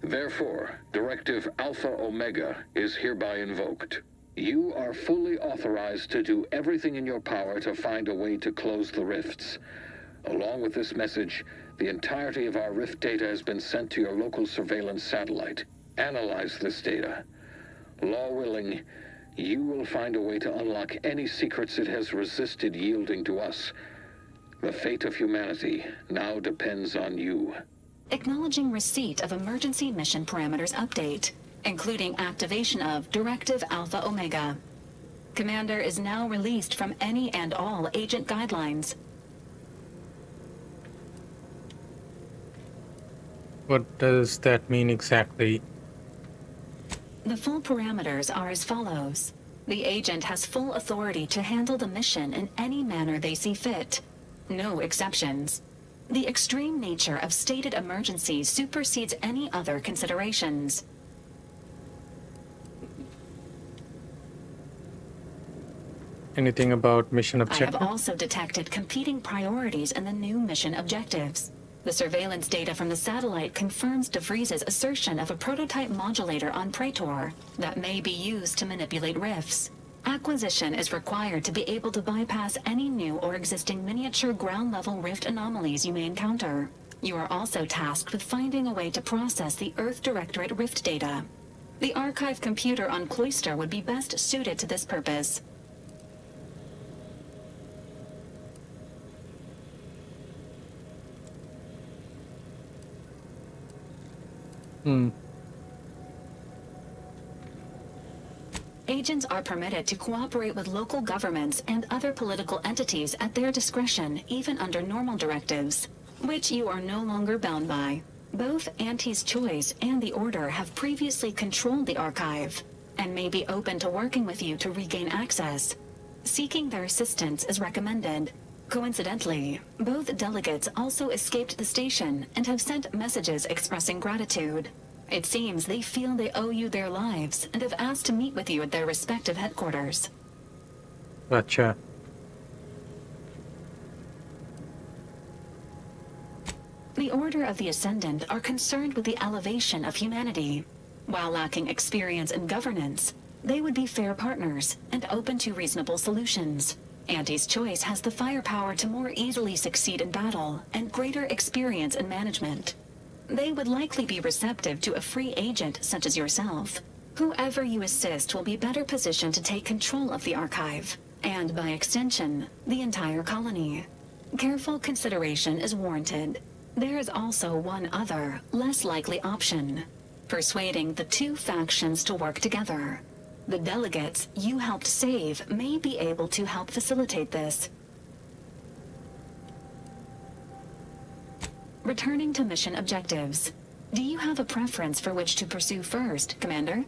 Therefore, Directive Alpha Omega is hereby invoked. You are fully authorized to do everything in your power to find a way to close the rifts. Along with this message, the entirety of our rift data has been sent to your local surveillance satellite. Analyze this data. Law willing, you will find a way to unlock any secrets it has resisted yielding to us. The fate of humanity now depends on you. Acknowledging receipt of emergency mission parameters update, including activation of Directive Alpha Omega. Commander is now released from any and all agent guidelines. What does that mean exactly? The full parameters are as follows. The agent has full authority to handle the mission in any manner they see fit. No exceptions. The extreme nature of stated emergencies supersedes any other considerations. Anything about mission I objective? have also detected competing priorities in the new mission objectives. The surveillance data from the satellite confirms DeVries's assertion of a prototype modulator on Praetor that may be used to manipulate rifts. Acquisition is required to be able to bypass any new or existing miniature ground-level rift anomalies you may encounter. You are also tasked with finding a way to process the Earth Directorate rift data. The archive computer on Cloister would be best suited to this purpose. Agents are permitted to cooperate with local governments and other political entities at their discretion, even under normal directives, which you are no longer bound by. Both Auntie's Choice and the Order have previously controlled the archive, and may be open to working with you to regain access. Seeking their assistance is recommended. Coincidentally, both delegates also escaped the station and have sent messages expressing gratitude. It seems they feel they owe you their lives and have asked to meet with you at their respective headquarters. Gotcha. The Order of the Ascendant are concerned with the elevation of humanity. While lacking experience in governance, they would be fair partners and open to reasonable solutions. Auntie's Choice has the firepower to more easily succeed in battle and greater experience in management. They would likely be receptive to a free agent such as yourself. Whoever you assist will be better positioned to take control of the archive, and by extension, the entire colony. Careful consideration is warranted. There is also one other, less likely option: persuading the two factions to work together. The delegates you helped save may be able to help facilitate this. Returning to mission objectives. Do you have a preference for which to pursue first, Commander?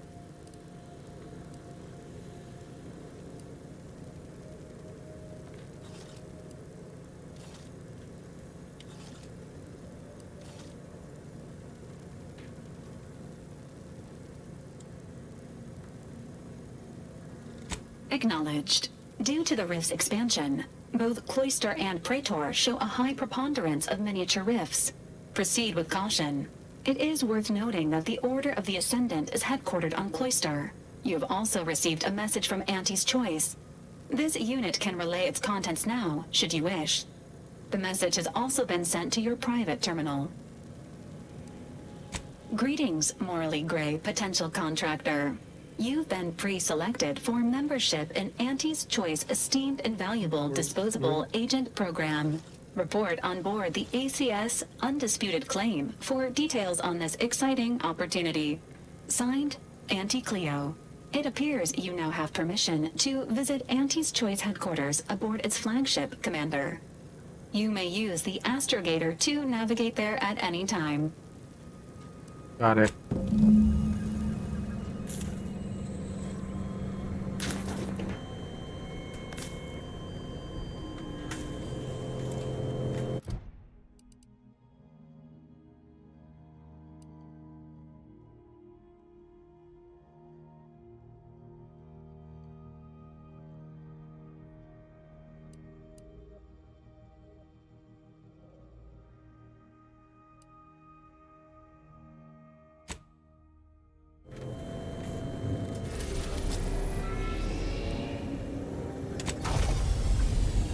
Acknowledged. Due to the rift's expansion, both Cloister and Praetor show a high preponderance of miniature rifts. Proceed with caution. It is worth noting that the Order of the Ascendant is headquartered on Cloister. You have also received a message from Auntie's Choice. This unit can relay its contents now, should you wish. The message has also been sent to your private terminal. Greetings, morally gray potential contractor. You've been pre-selected for membership in Auntie's Choice Esteemed and Valuable Disposable Agent Program. Report on board the ACS Undisputed Claim for details on this exciting opportunity. Signed, Auntie Cleo. It appears you now have permission to visit Auntie's Choice headquarters aboard its flagship, Commander. You may use the astrogator to navigate there at any time. Got it.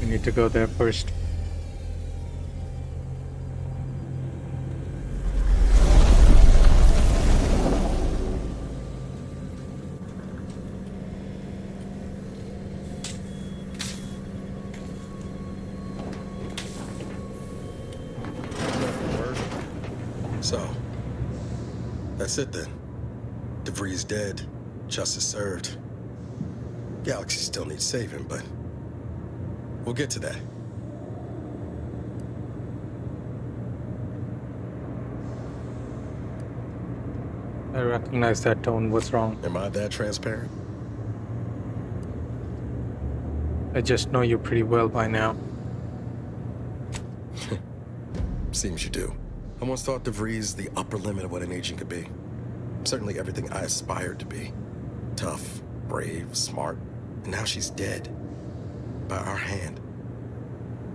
We need to go there first. So, that's it then. DeVries dead, justice served. Galaxy still needs saving, but we'll get to that. I recognize that tone. What's wrong? Am I that transparent? I just know you pretty well by now. Seems you do. I once thought DeVries the upper limit of what an agent could be. Certainly everything I aspired to be. Tough, brave, smart, and now she's dead. By our hand.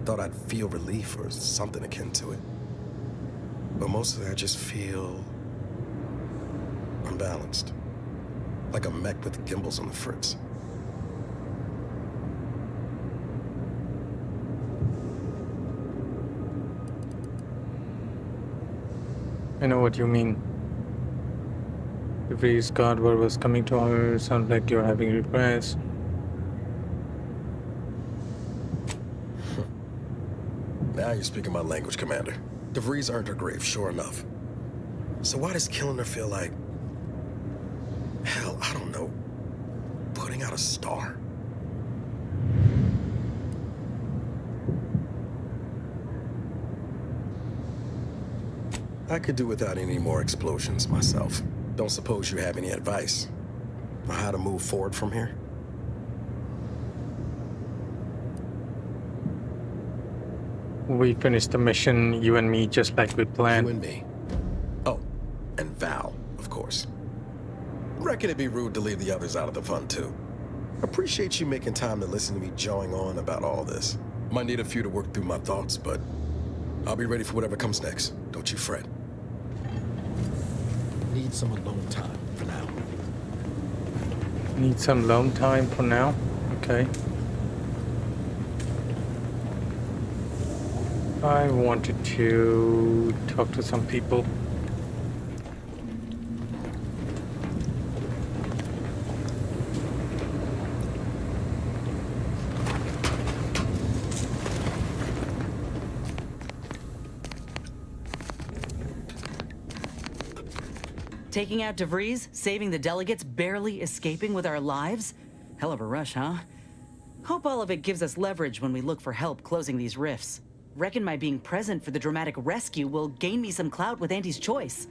Thought I'd feel relief or something akin to it. But mostly I just feel unbalanced. Like a mech with gimbals on the fritz. I know what you mean. DeVries Godward was coming to her. Sounds like you're having regrets. Now you're speaking my language, Commander. DeVries earned her grave, sure enough. So why does killing her feel like... hell, I don't know. Putting out a star? I could do without any more explosions myself. Don't suppose you have any advice on how to move forward from here? We finished the mission, you and me, just like we planned. You and me. Oh, and Val, of course. Reckon it'd be rude to leave the others out of the fun, too. Appreciate you making time to listen to me jawing on about all this. Might need a few to work through my thoughts, but I'll be ready for whatever comes next. Don't you fret. Need some alone time for now. Need some alone time for now? Okay. I wanted to talk to some people. Taking out DeVries, saving the delegates, barely escaping with our lives? Hell of a rush, huh? Hope all of it gives us leverage when we look for help closing these rifts. Reckon my being present for the dramatic rescue will gain me some clout with Auntie's choice.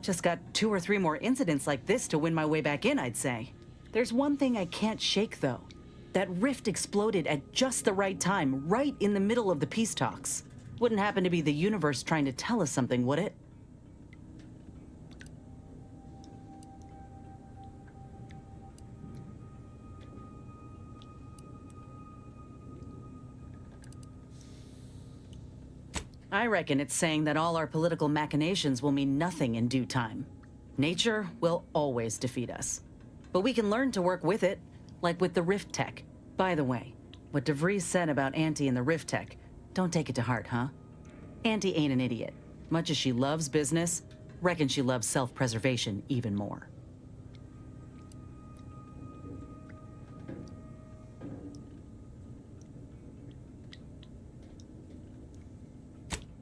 Just got 2 or 3 more incidents like this to win my way back in, I'd say. There's one thing I can't shake, though. That rift exploded at just the right time, right in the middle of the peace talks. Wouldn't happen to be the universe trying to tell us something, would it? I reckon it's saying that all our political machinations will mean nothing in due time. Nature will always defeat us. But we can learn to work with it, like with the Rift Tech. By the way, what DeVries said about Auntie and the Rift Tech, don't take it to heart, huh? Auntie ain't an idiot. Much as she loves business, reckon she loves self-preservation even more.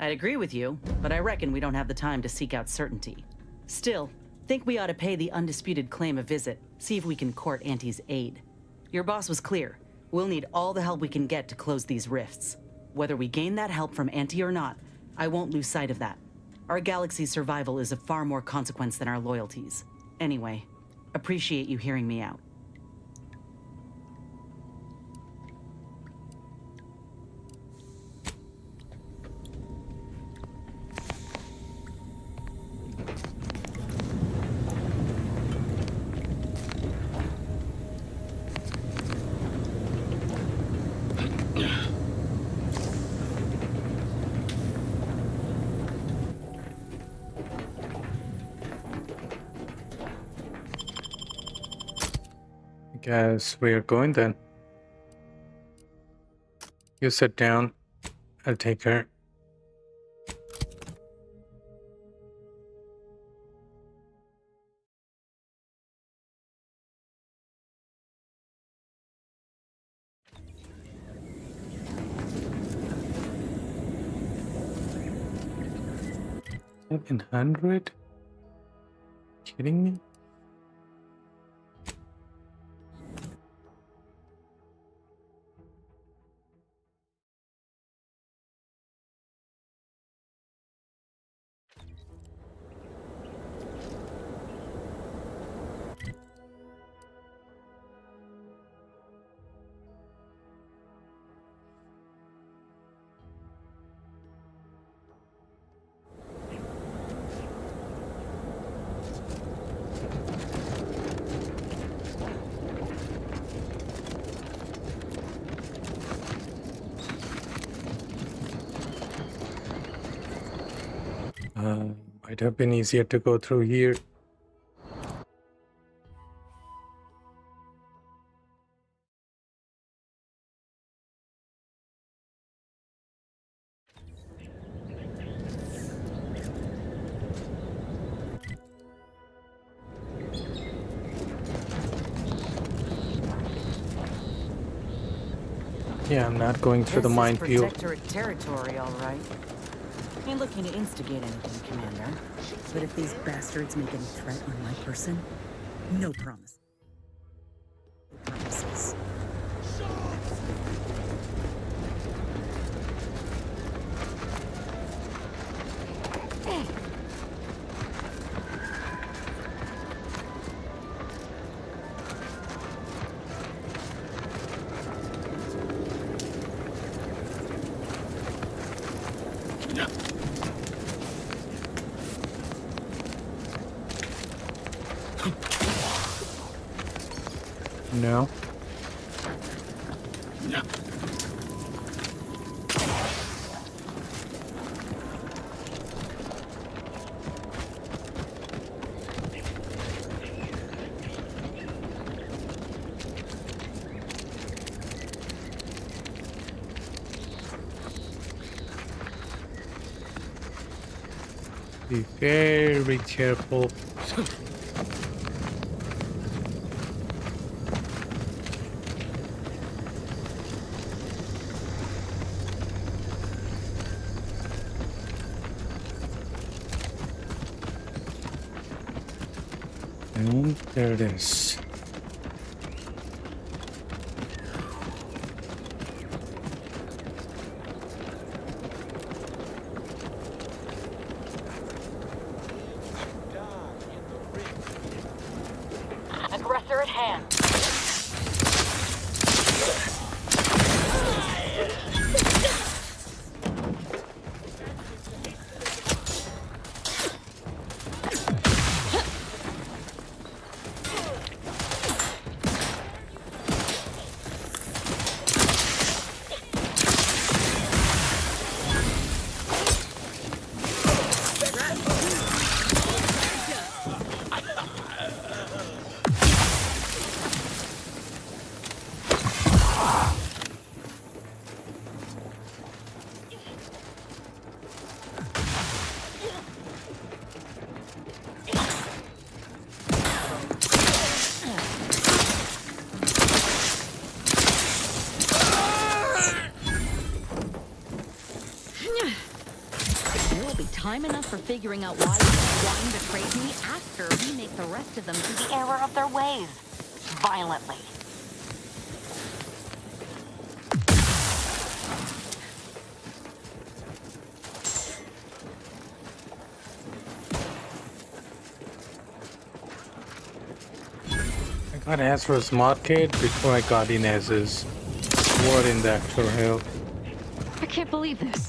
I'd agree with you, but I reckon we don't have the time to seek out certainty. Still, think we ought to pay the undisputed claim a visit, see if we can court Auntie's aid. Your boss was clear. We'll need all the help we can get to close these rifts. Whether we gain that help from Auntie or not, I won't lose sight of that. Our galaxy's survival is of far more consequence than our loyalties. Anyway, appreciate you hearing me out. Guess we're going then. You sit down. I'll take her. $700? Kidding me? Might have been easier to go through here. Yeah, I'm not going through the minefield. Protectorate territory, all right. Ain't looking to instigate anything, Commander. But if these bastards make any threat on my person, no promise. No promises. No. Be very careful. And there it is. Aggressor at hand. Time enough for figuring out why he's trying to trade me after we make the rest of them see the error of their ways. Violently. I got Ezra's Market before I got Inez's. What in the actual hell? I can't believe this.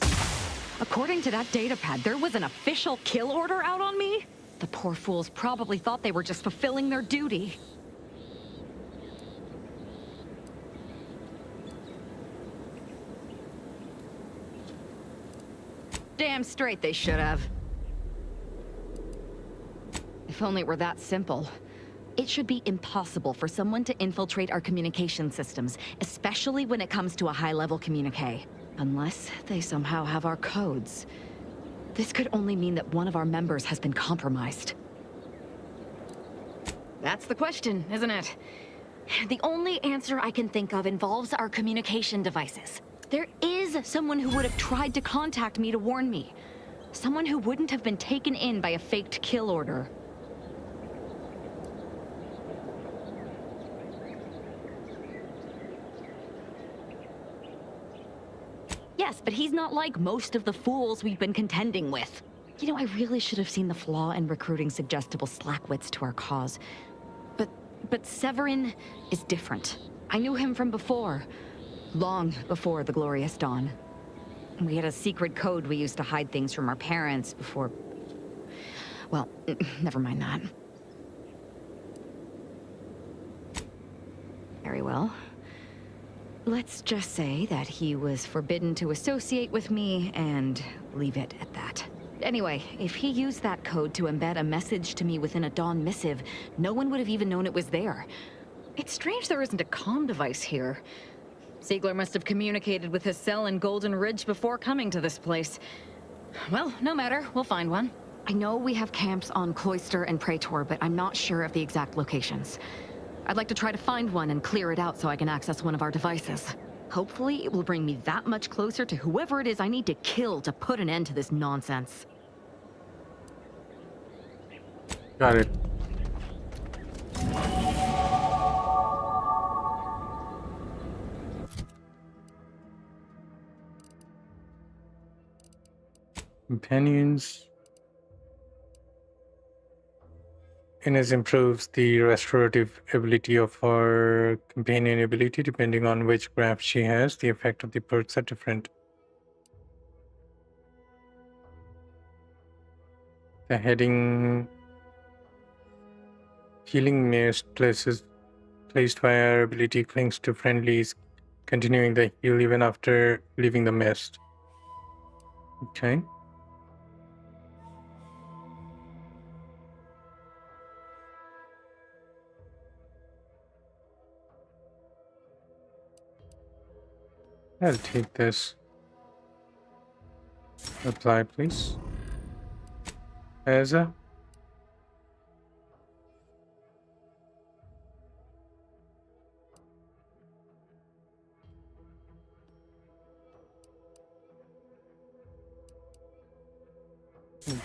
According to that datapad, there was an official kill order out on me? The poor fools probably thought they were just fulfilling their duty. Damn straight they should have. If only it were that simple. It should be impossible for someone to infiltrate our communication systems, especially when it comes to a high-level communique. Unless they somehow have our codes. This could only mean that one of our members has been compromised. That's the question, isn't it? The only answer I can think of involves our communication devices. There is someone who would have tried to contact me to warn me. Someone who wouldn't have been taken in by a faked kill order. Yes, but he's not like most of the fools we've been contending with. You know, I really should have seen the flaw in recruiting suggestible slackwits to our cause. But Severin is different. I knew him from before. Long before the Glorious Dawn. We had a secret code we used to hide things from our parents before... Well, never mind that. Very well. Let's just say that he was forbidden to associate with me and leave it at that. Anyway, if he used that code to embed a message to me within a Dawn missive, no one would have even known it was there. It's strange there isn't a comm device here. Ziegler must have communicated with his cell in Golden Ridge before coming to this place. Well, no matter, we'll find one. I know we have camps on Cloister and Praetor, but I'm not sure of the exact locations. I'd like to try to find one and clear it out so I can access one of our devices. Hopefully, it will bring me that much closer to whoever it is I need to kill to put an end to this nonsense. Got it. Companions. Inez improves the restorative ability of her companion ability depending on which graph she has. The effect of the perks are different. The heading Healing Mist placed via ability clings to friendlies, continuing the heal even after leaving the mist. Okay. I'll take this. Apply, please. Eza.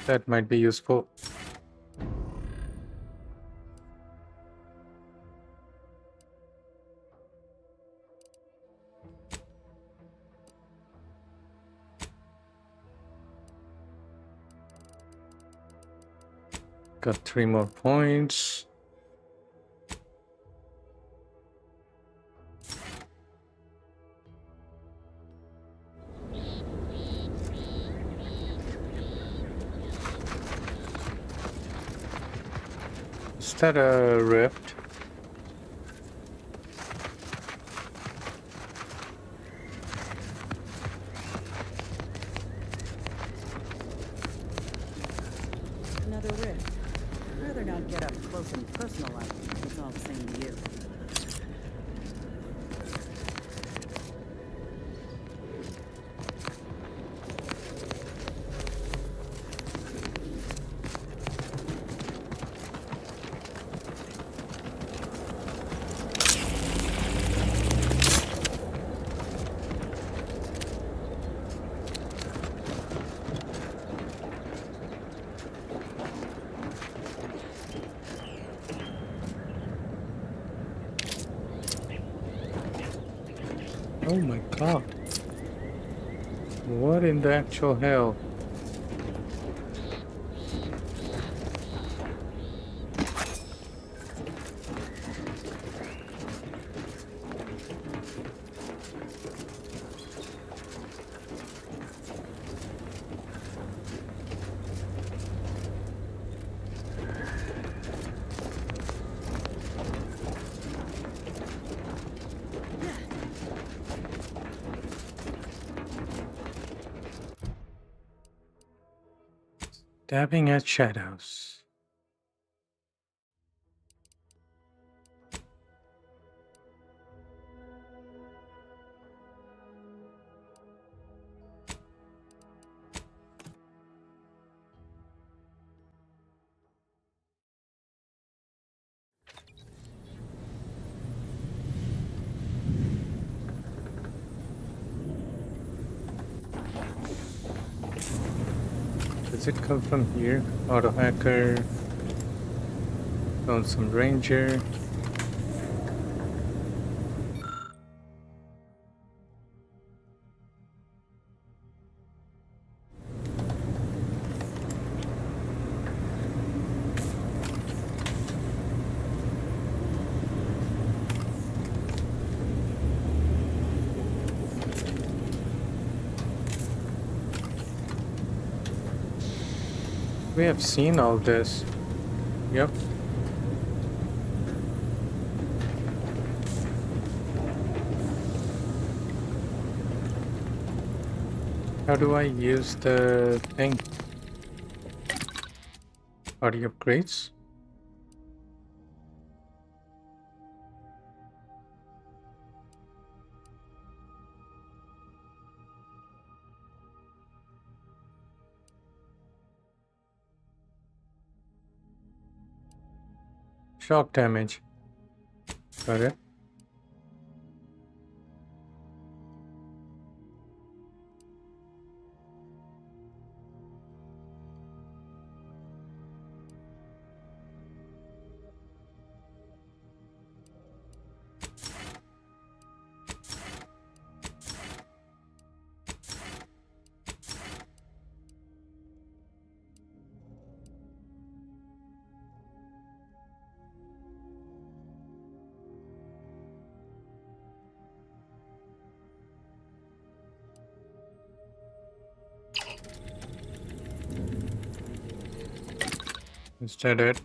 That might be useful. Got 3 more points. Is that a rift? Another rift. I'd rather not get up close and personal like it. It's all the same to you. Oh my god. What in the actual hell? Dabbing at shadows. Does it come from here? Auto hacker. Lonesome Ranger. We have seen all this. Yep. How do I use the thing? Party upgrades. Shock damage. Got it. Instead it.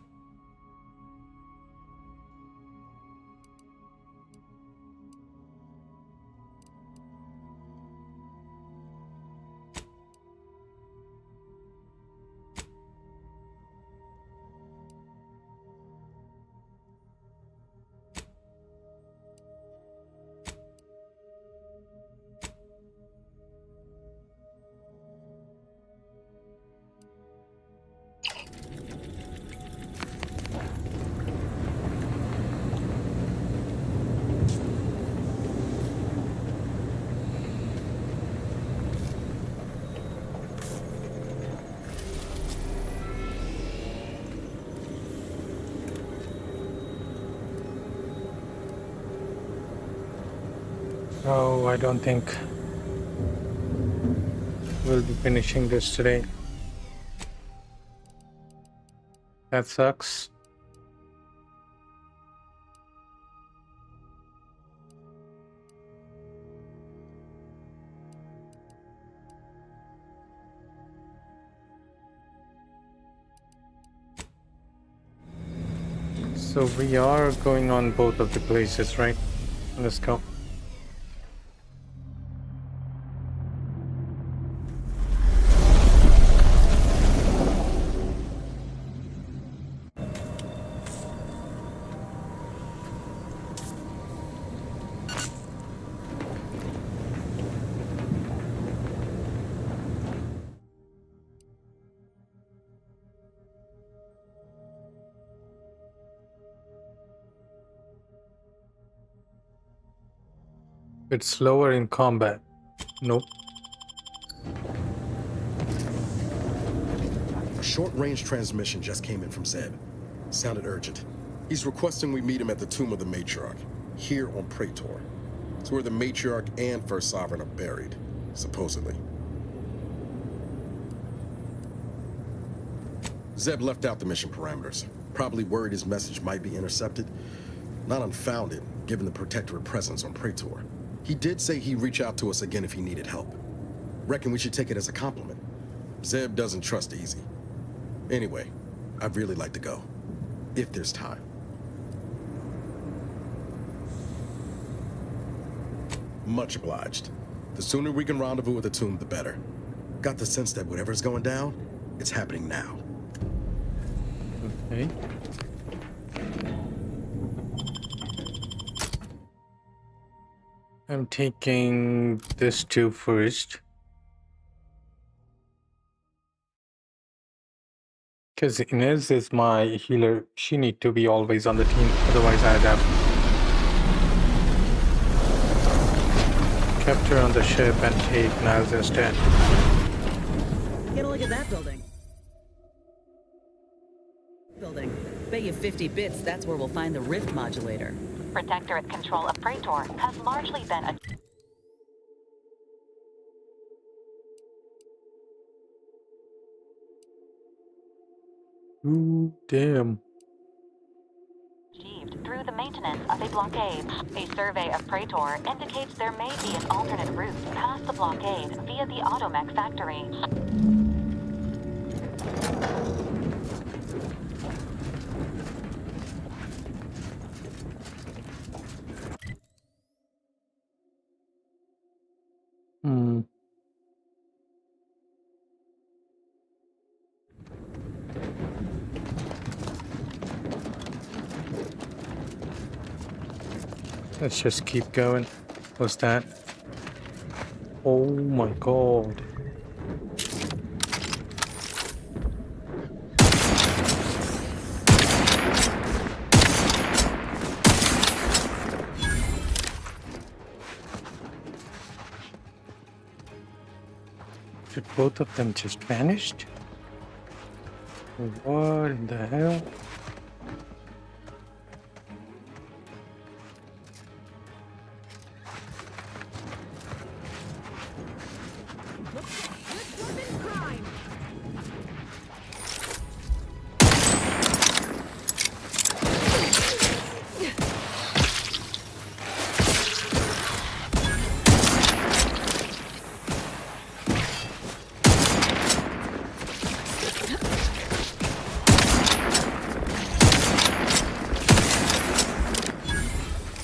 Oh, I don't think we'll be finishing this today. That sucks. So we are going on both of the places, right? Let's go. It's slower in combat. Nope. A short-range transmission just came in from Zeb. Sounded urgent. He's requesting we meet him at the tomb of the Matriarch, here on Praetor. It's where the Matriarch and First Sovereign are buried, supposedly. Zeb left out the mission parameters. Probably worried his message might be intercepted. Not unfounded, given the Protectorate presence on Praetor. He did say he'd reach out to us again if he needed help. Reckon we should take it as a compliment. Zeb doesn't trust easy. Anyway, I'd really like to go. If there's time. Much obliged. The sooner we can rendezvous at the tomb, the better. Got the sense that whatever's going down, it's happening now. Okay. I'm taking this two first. Because Inez is my healer. She need to be always on the team, otherwise I'd have kept her on the ship and take Niles instead. Get a look at that building. Bet you 50 bits that's where we'll find the rift modulator. Protectorate control of Praetor has largely been Ooh, damn. achieved through the maintenance of a blockade. A survey of Praetor indicates there may be an alternate route past the blockade via the Automech factory. Let's just keep going. What's that? Oh my god. Did both of them just vanished? What in the hell?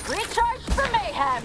Recharge for mayhem!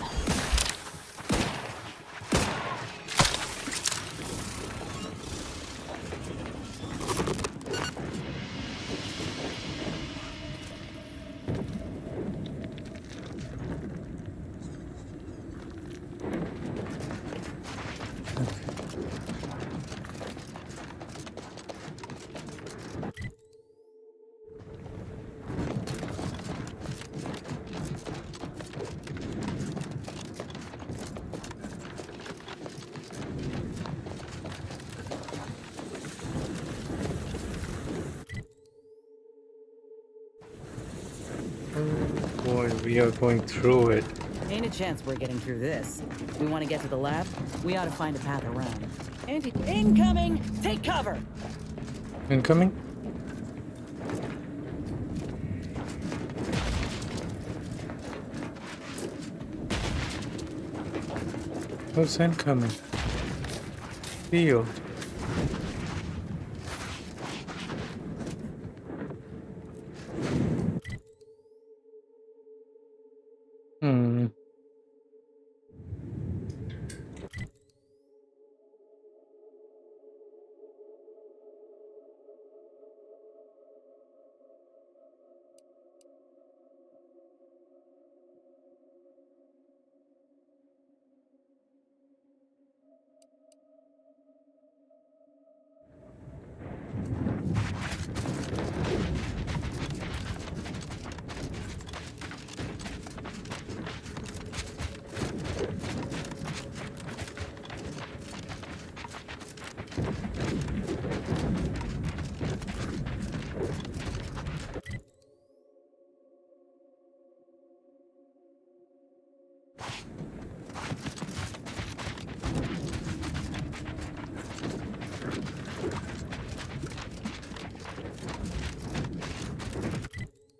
Boy, we are going through it. Ain't a chance we're getting through this. We want to get to the lab, we ought to find a path around. Incoming! Take cover! Incoming? Who's incoming? Field.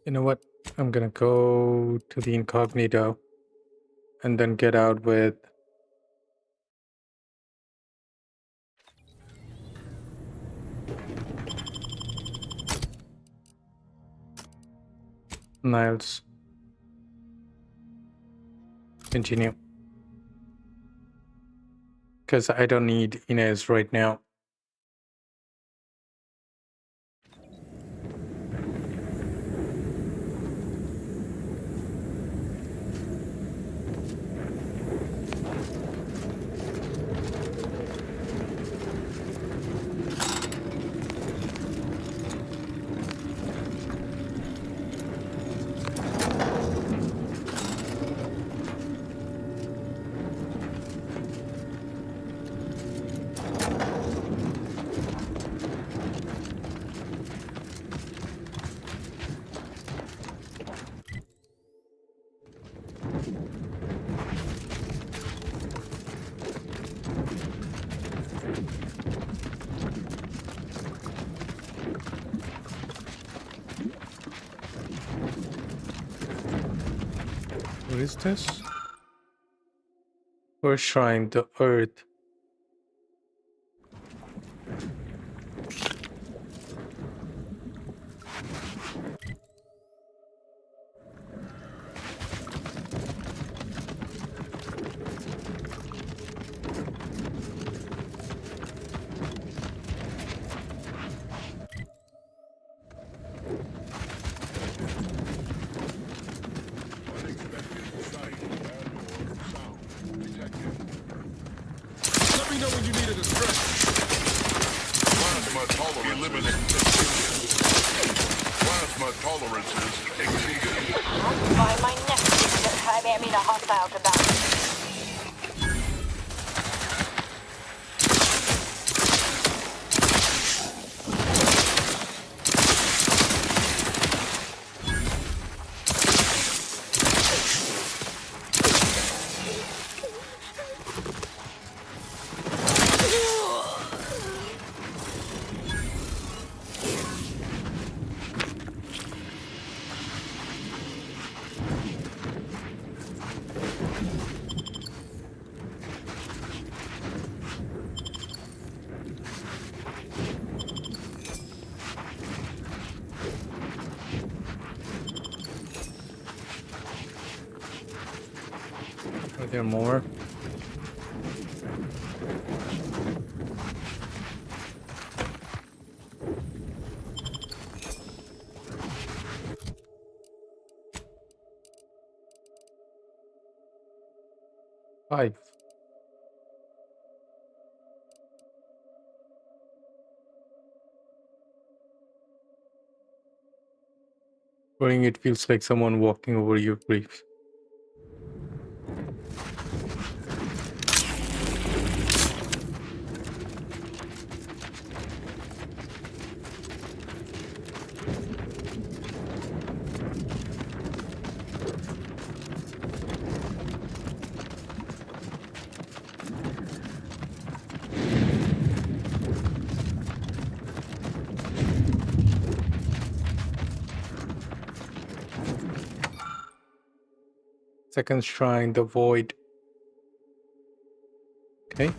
You know what? I'm gonna go to the incognito and then get out with Niles. Continue. Because I don't need Inez right now. What is this? Or shrine to earth. me know when you need a distraction. Plasma tolerance Plasma tolerances exceeded. By my neck, I mean a hostile combatant. Are there more? Five. Going, it feels like someone walking over your grief. Second shrine, the void. Okay.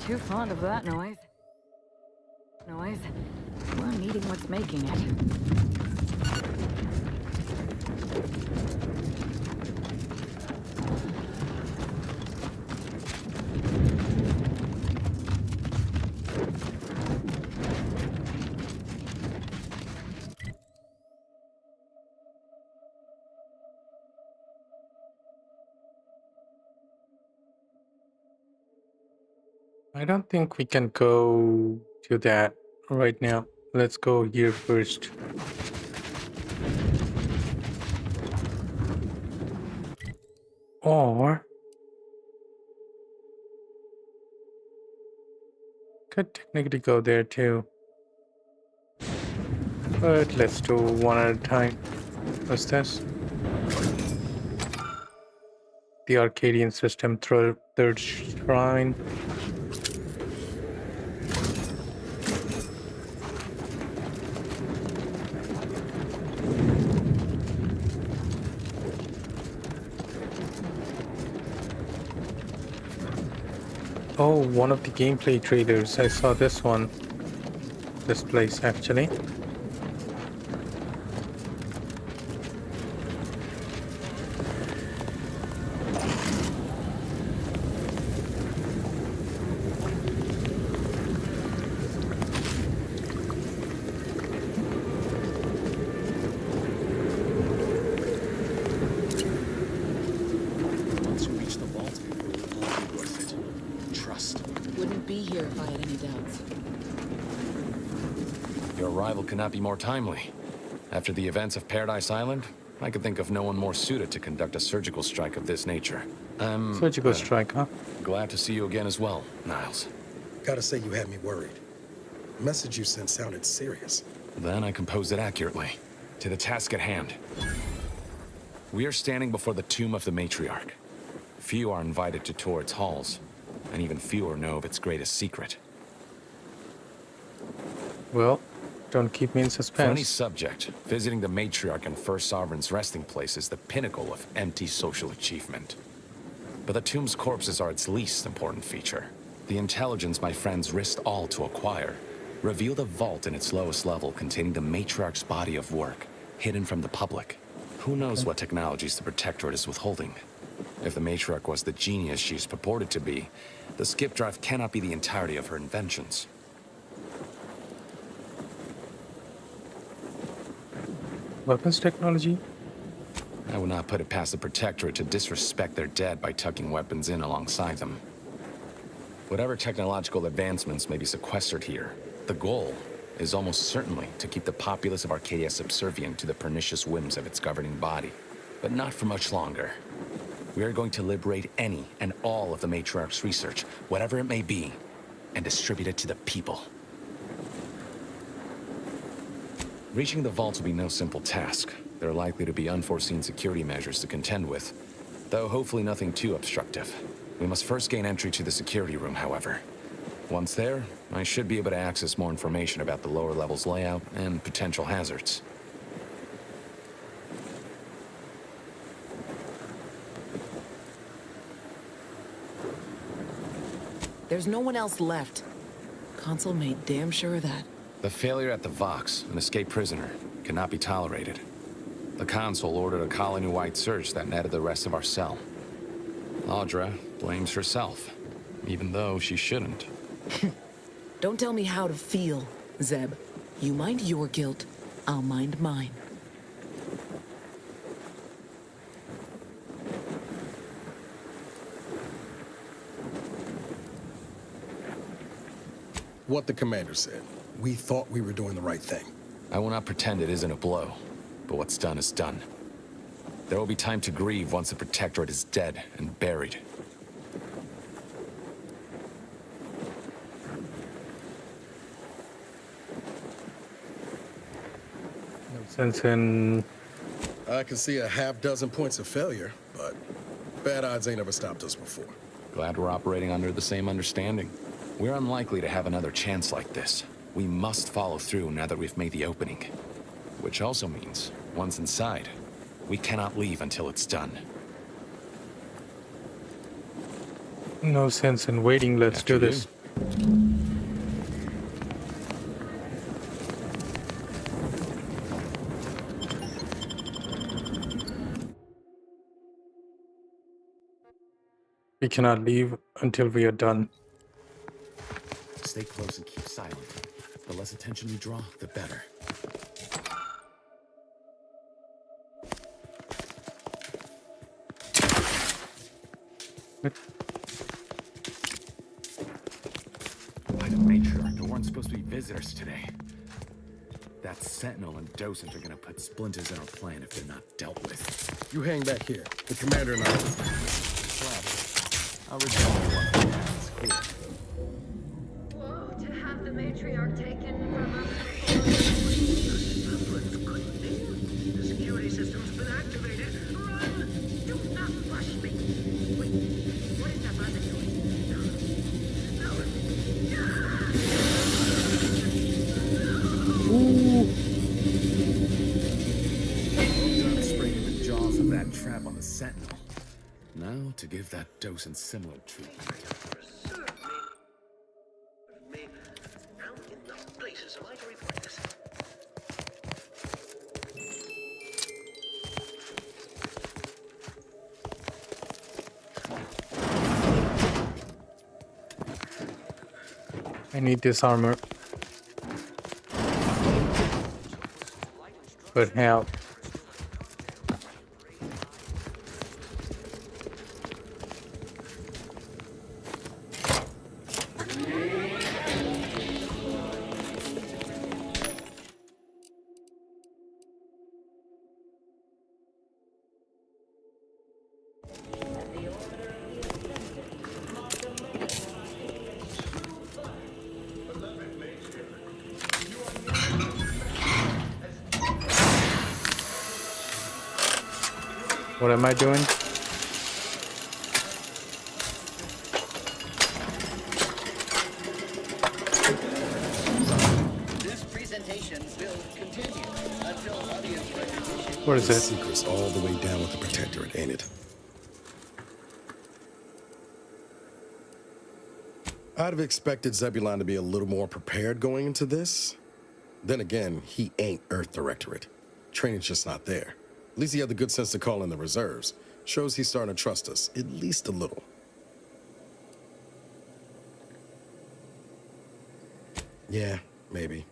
Too fond of that noise. We're meeting what's making it. I don't think we can go to that right now. Let's go here first. Or could technically go there too. But let's do one at a time. What's this? The Arcadian System third shrine. Oh, one of the gameplay trailers. I saw this one. This place, actually. Once you reach the vault, it will all be worth it. Trust. Wouldn't be here if I had any doubts. Your arrival cannot be more timely. After the events of Paradise Island, I could think of no one more suited to conduct a surgical strike of this nature. Surgical strike, huh? Glad to see you again as well, Niles. Gotta say you had me worried. The message you sent sounded serious. Then I composed it accurately. To the task at hand. We are standing before the tomb of the matriarch. Few are invited to tour its halls, and even fewer know of its greatest secret. Well, Don't keep me in For any suspense. subject, visiting the Matriarch and First Sovereign's resting place is the pinnacle of empty social achievement. But the tomb's corpses are its least important feature. The intelligence my friends risked all to acquire revealed a vault in its lowest level containing the Matriarch's body of work, hidden from the public. Who knows what technologies the Protectorate is withholding? If the Matriarch was the genius she's purported to be, the skip drive cannot be the entirety of her inventions. Weapons technology? I would not put it past the Protectorate to disrespect their dead by tucking weapons in alongside them. Whatever technological advancements may be sequestered here, the goal is almost certainly to keep the populace of Arcadia subservient to the pernicious whims of its governing body. But not for much longer. We are going to liberate any and all of the Matriarch's research, whatever it may be, and distribute it to the people. Reaching the vaults will be no simple task. There are likely to be unforeseen security measures to contend with, though hopefully nothing too obstructive. We must first gain entry to the security room, however. Once there, I should be able to access more information about the lower level's layout and potential hazards. There's no one else left. Consul made damn sure of that. The failure at the Vox, an escaped prisoner, cannot be tolerated. The Consul ordered a colony-wide search that netted the rest of our cell. Audra blames herself, even though she shouldn't. Don't tell me how to feel, Zeb. You mind your guilt, I'll mind mine. What the commander said. We thought we were doing the right thing. I will not pretend it isn't a blow, but what's done is done. There will be time to grieve once the Protectorate is dead and buried. No sense in... I can see a half-dozen points of failure, but bad odds ain't ever stopped us before. Glad we're operating under the same understanding. We're unlikely to have another chance like this. We must follow through now that we've made the opening. Which also means, once inside, we cannot leave until it's done. No sense in waiting. Let's do this. We cannot leave until we are done. Stay close and keep silent. The less attention we draw, the better. By the Matriarch, there weren't supposed to be visitors today. That Sentinel and Docent are gonna put splinters in our plan if they're not dealt with. You hang back here. The commander and I... I'll return one. It's clear. Whoa, to have the Matriarch taken from us. The security system's been activated. Run! Do not rush me. Wait, what is that buzzer doing? Time spraying the jaws of that trap on the Sentinel. Now to give that Docent similar treatment. How in the places am I to report this? I need this armor. But how? What am I doing? This presentation What is The it? secret's all the way down with the Protectorate, ain't it? I'd have expected Zebulon to be a little more prepared going into this. Then again, he ain't Earth Directorate. Training's just not there. At least he had the good sense to call in the reserves. Shows he's starting to trust us, at least a little. Yeah, maybe.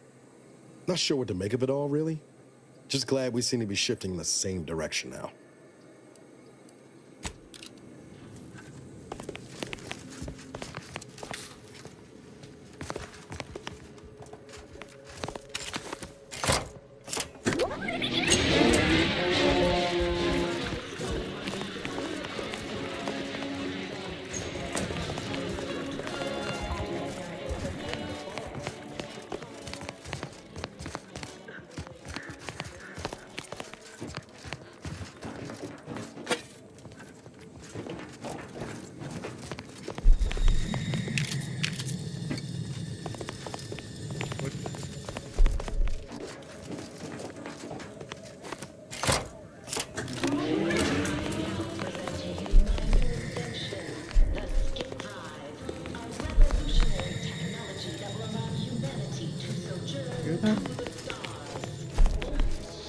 Not sure what to make of it all, really. Just glad we seem to be shifting in the same direction now.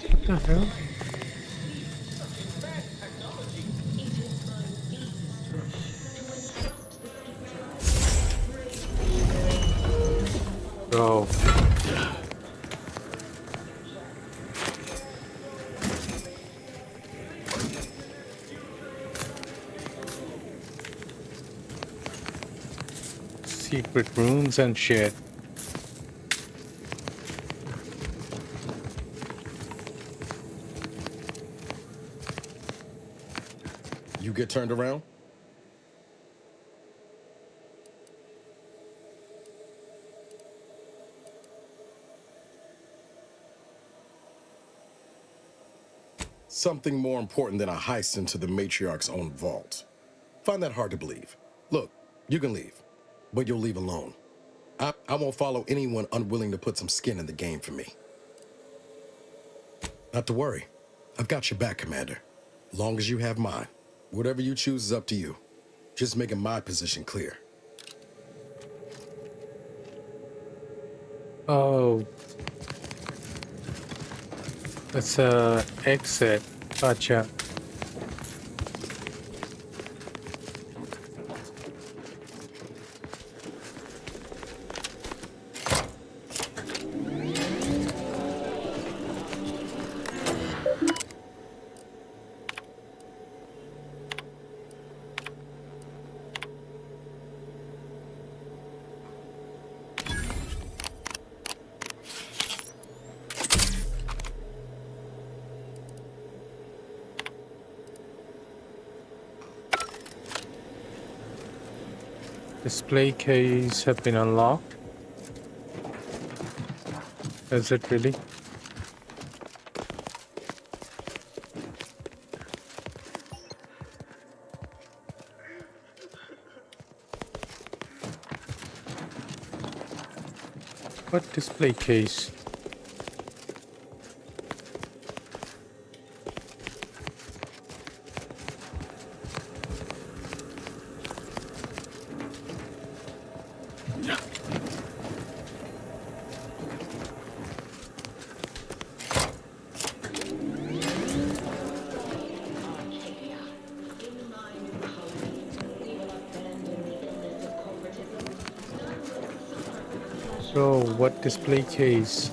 What the hell? Bro. Secret rooms and shit. You get turned around? Something more important than a heist into the Matriarch's own vault. Find that hard to believe. Look, you can leave, but you'll leave alone. I won't follow anyone unwilling to put some skin in the game for me. Not to worry. I've got your back, Commander. Long as you have mine. Whatever you choose is up to you. Just making my position clear. Oh. That's a exit. Gotcha. Display case have been unlocked. Is it really? What display case? So, what display case?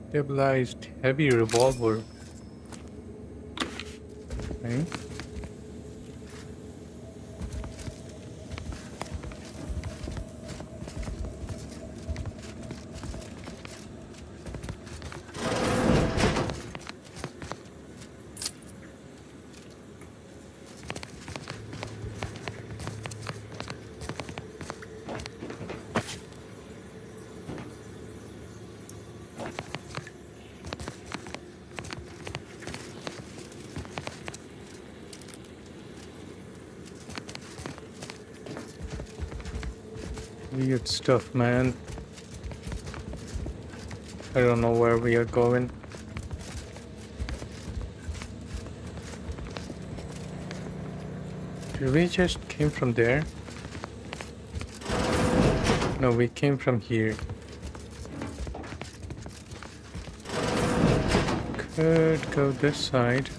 Stabilized heavy revolver. Okay. Weird stuff, man. I don't know where we are going. Did we just came from there? No, we came from here. Could go this side.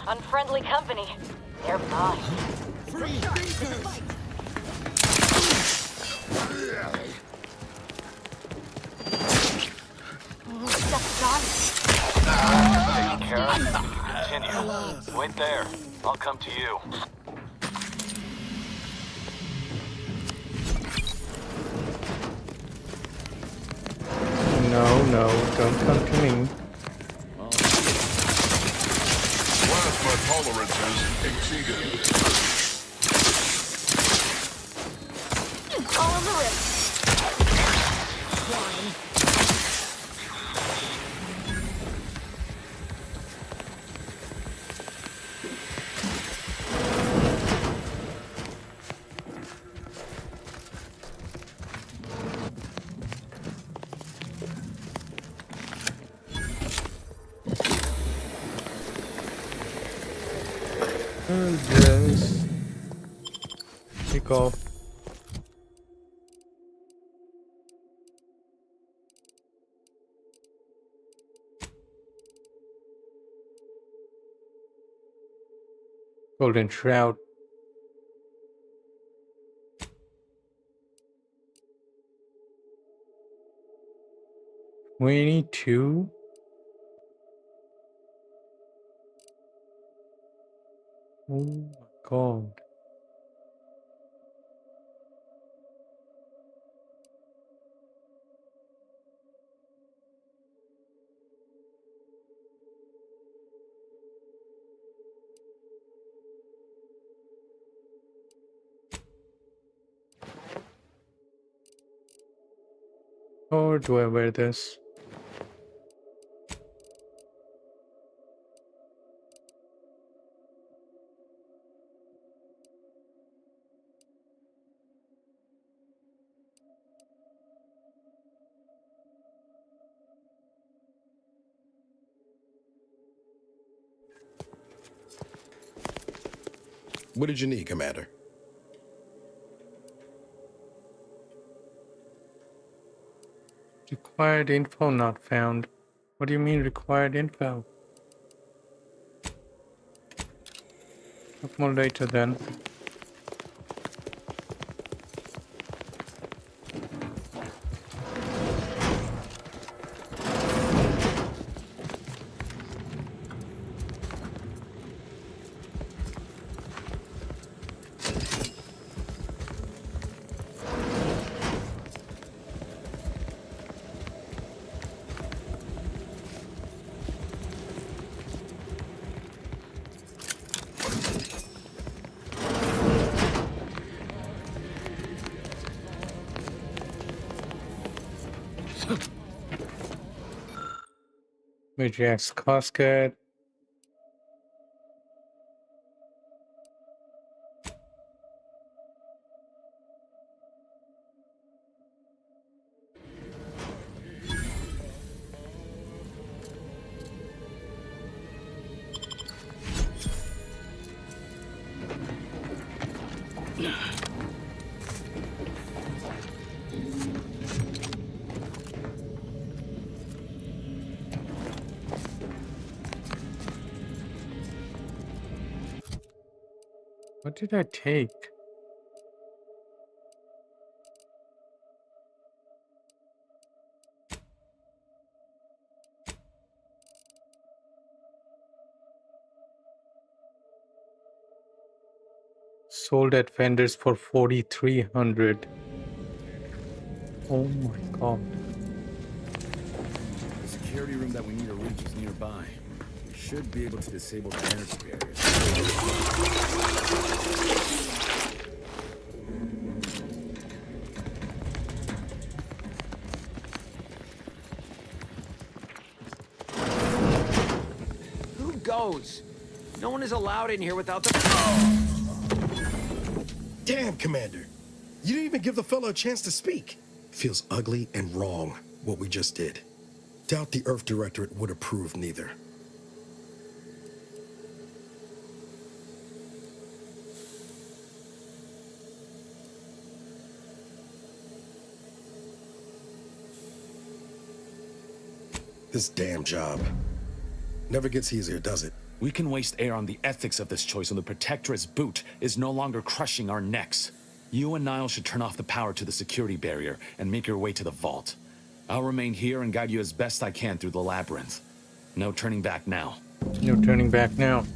Unfriendly company. They're mine. Taking care of. Continue. Wait there. I'll come to you. No, don't come to me. Plasma tolerances exceeded. All in the wrist. Just kick off. Golden Shroud. We need to. Oh my god. Or do I wear this? What did you need, Commander? Required info not found. What do you mean required info? Look more later then. Matriarch's casket. What did I take? Sold at vendors for 4,300. Oh my god. The security room that we need to reach is nearby. We should be able to disable the energy barriers. Who goes? No one is allowed in here without the... Damn, Commander. You didn't even give the fellow a chance to speak. Feels ugly and wrong, what we just did. Doubt the Earth Directorate would approve neither. This damn job. Never gets easier, does it? We can waste air on the ethics of this choice when the Protectorate's boot is no longer crushing our necks. You and Niall should turn off the power to the security barrier and make your way to the vault. I'll remain here and guide you as best I can through the labyrinth. No turning back now. No turning back now.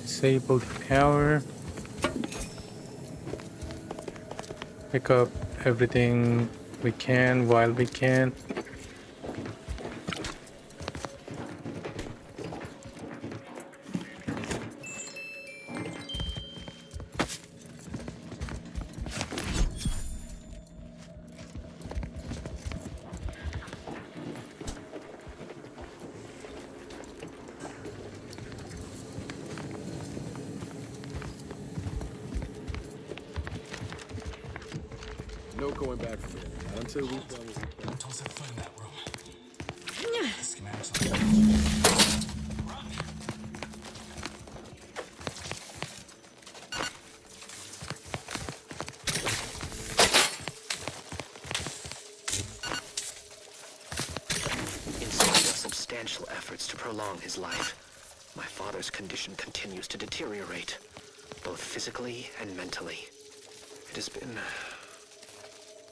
Disable the power. Pick up everything we can while we can. No going back from here. Not until we've done what we've done. Don't set foot in that room. The schematics In spite of substantial efforts to prolong his life, my father's condition continues to deteriorate, both physically and mentally. It has been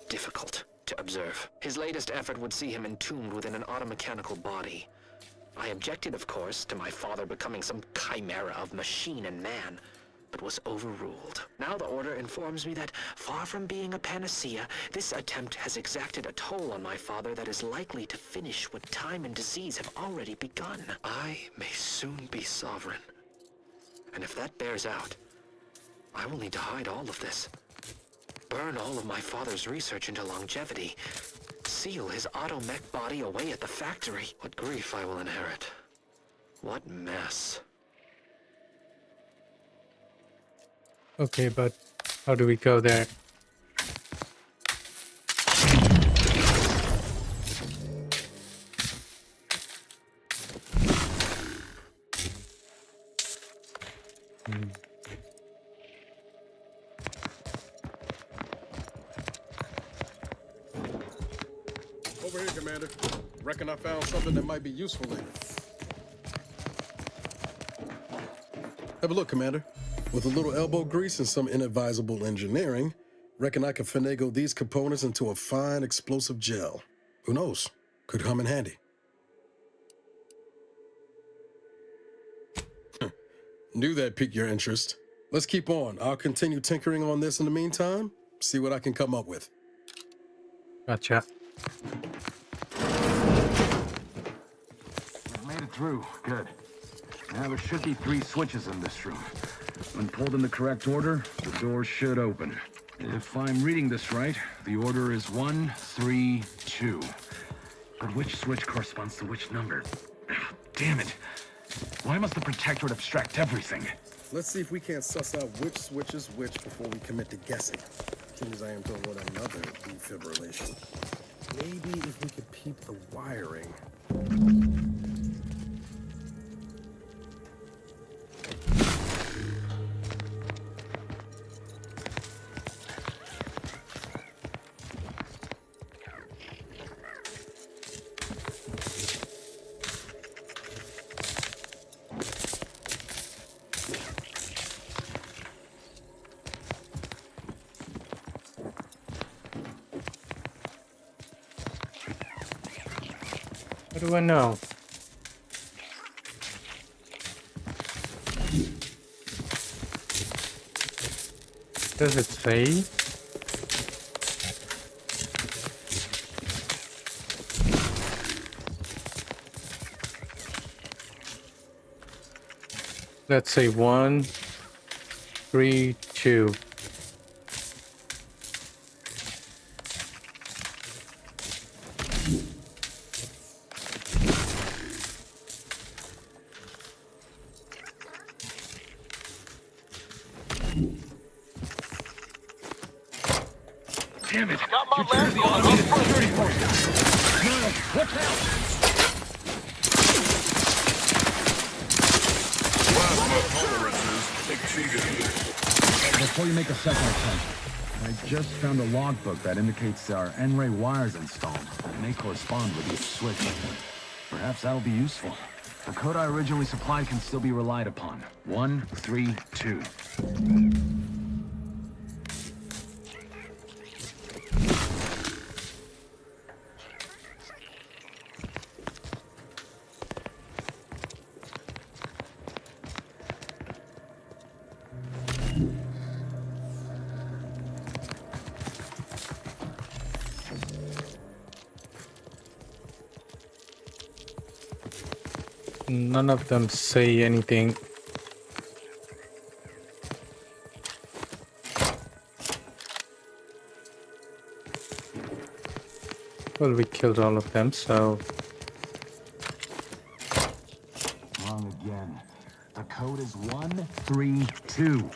difficult to observe. His latest effort would see him entombed within an automechanical body. I objected, of course, to my father becoming some chimera of machine and man, but was overruled. Now the Order informs me that, far from being a panacea, this attempt has exacted a toll on my father that is likely to finish what time and disease have already begun. I may soon be sovereign. And if that bears out, I will need to hide all of this. Burn all of my father's research into longevity. Seal his automech body away at the factory. What grief I will inherit. What mess. Okay, but how do we go there? Over here, Commander. Reckon I found something that might be useful later. Have a look, Commander. With a little elbow grease and some inadvisable engineering, reckon I can finagle these components into a fine explosive gel. Who knows? Could come in handy. Knew that piqued your interest. Let's keep on. I'll continue tinkering on this in the meantime. See what I can come up with. Gotcha. Made it through. Good. Now there should be 3 switches in this room. When pulled in the correct order, the door should open. If I'm reading this right, the order is 1, 3, 2. But which switch corresponds to which number? Damn it. Why must the Protectorate abstract everything? Let's see if we can't suss out which switch is which before we commit to guessing. Seems I am to avoid another defibrillation. Maybe if we could peep the wiring. What do I know? Does it say? Let's say 1, 3, 2. Damn it! Got my last one on security post. What's out? Plasma tolerances exceeded. Before you make a second attempt, I just found a logbook that indicates our N-ray wires installed. It may correspond with each switch. Perhaps that'll be useful. The code I originally supplied can still be relied upon. 132. None of them say anything. Well, we killed all of them, so... Wrong again. The code is 132.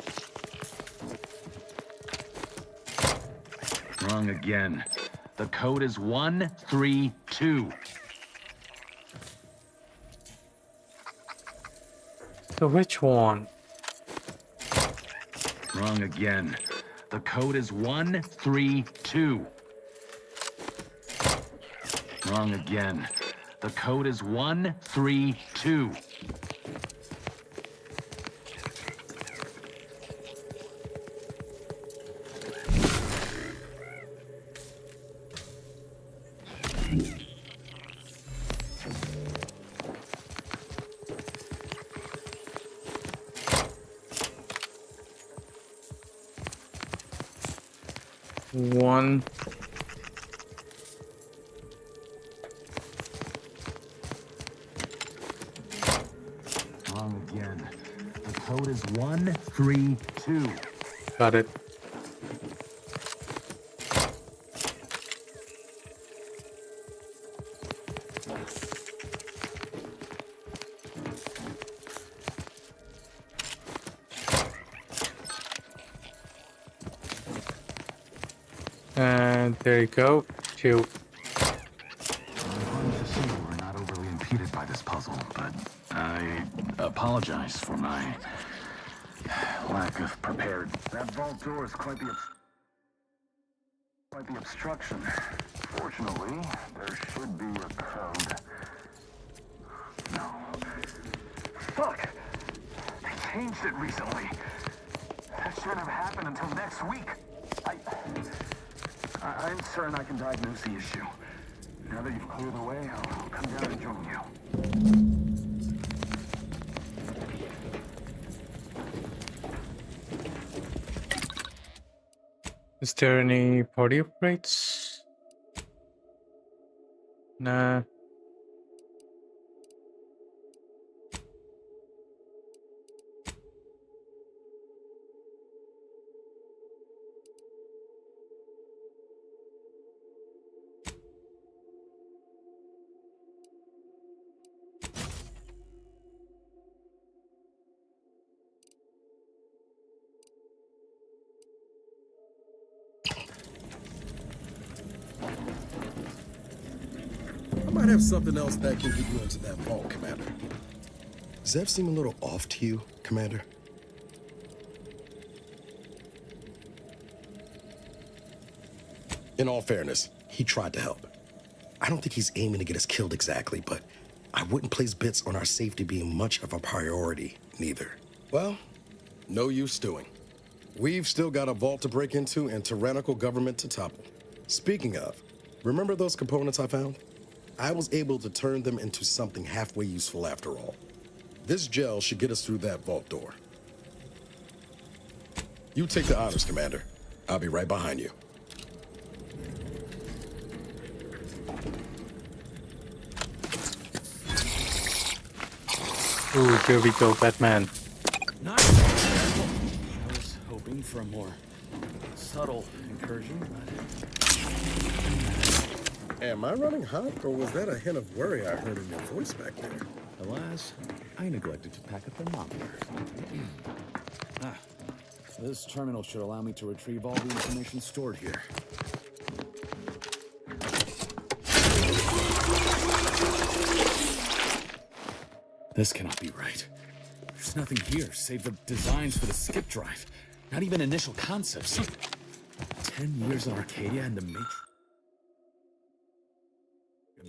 Wrong again. The code is 132. So which one? Wrong again. The code is 132. Wrong again. The code is 132. One. Wrong again. The code is 132. Got it. And there you go. 2. I'm to see we're not overly impeded by this puzzle, but I apologize for my lack of prepared. That vault door is quite the obstruction. Fortunately, there should be a code. No. Fuck! They changed it recently. That shouldn't have happened until next week. I'm certain I can diagnose the issue. Now that you've cleared the way, I'll come down and join you. Is there any party upgrades? Nah. I might have something else that can get you into that vault, Commander. Zev seem a little off to you, Commander? In all fairness, he tried to help. I don't think he's aiming to get us killed exactly, but I wouldn't place bets on our safety being much of a priority, neither. Well, no use stewing. We've still got a vault to break into and tyrannical government to topple. Speaking of, remember those components I found? I was able to turn them into something halfway useful after all. This gel should get us through that vault door. You take the honors, Commander. I'll be right behind you. Ooh, here we go, Batman. Nice. I was hoping for a more subtle incursion, but... Am I running hot, or was that a hint of worry I heard in your voice back there? Alas, I neglected to pack a thermometer. This terminal should allow me to retrieve all the information stored here. This cannot be right. There's nothing here save the designs for the skip drive. Not even initial concepts. 10 years in Arcadia and the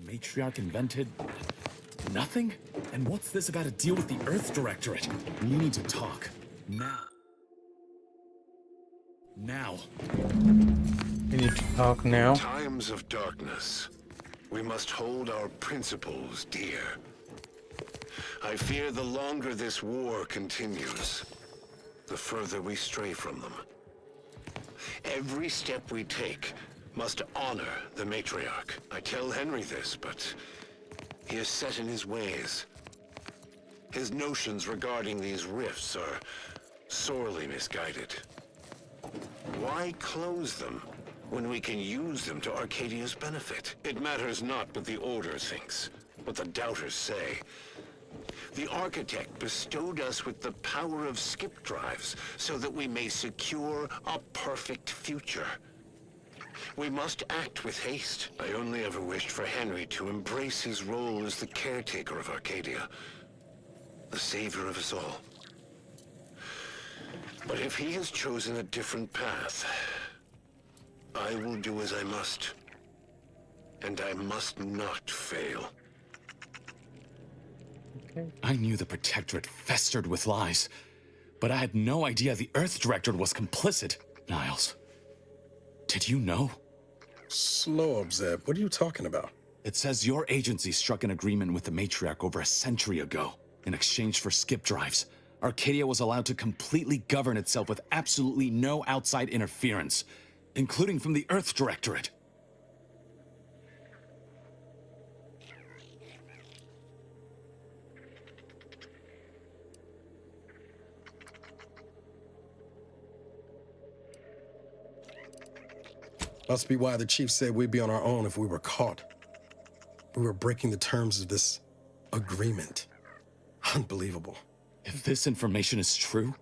Matriarch invented nothing? And what's this about a deal with the Earth Directorate? We need to talk. Now. Now. We need to talk now. Times of darkness. We must hold our principles dear. I fear the longer this war continues, the further we stray from them. Every step we take must honor the Matriarch. I tell Henry this, but he is set in his ways. His notions regarding these rifts are sorely misguided. Why close them when we can use them to Arcadia's benefit? It matters not what the Order thinks, what the Doubters say. The Architect bestowed us with the power of skip drives so that we may secure a perfect future. We must act with haste. I only ever wished for Henry to embrace his role as the caretaker of Arcadia, the savior of us all. But if he has chosen a different path, I will do as I must. And I must not fail. I knew the Protectorate festered with lies, but I had no idea the Earth Directorate was complicit. Niles, did you know? Slow up, Zeb. What are you talking about? It says your agency struck an agreement with the Matriarch over a century ago. In exchange for skip drives, Arcadia was allowed to completely govern itself with absolutely no outside interference, including from the Earth Directorate. Must be why the chief said we'd be on our own if we were caught. We were breaking the terms of this agreement. Unbelievable. If this information is true,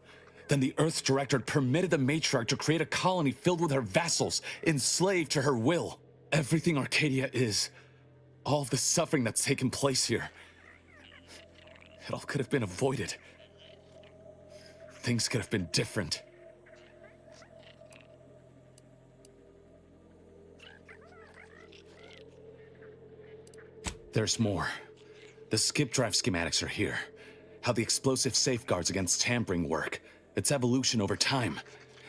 then the Earth Directorate permitted the Matriarch to create a colony filled with her vassals, enslaved to her will. Everything Arcadia is, all of the suffering that's taken place here, it all could have been avoided. Things could have been different. There's more. The skip drive schematics are here. How the explosive safeguards against tampering work. Its evolution over time.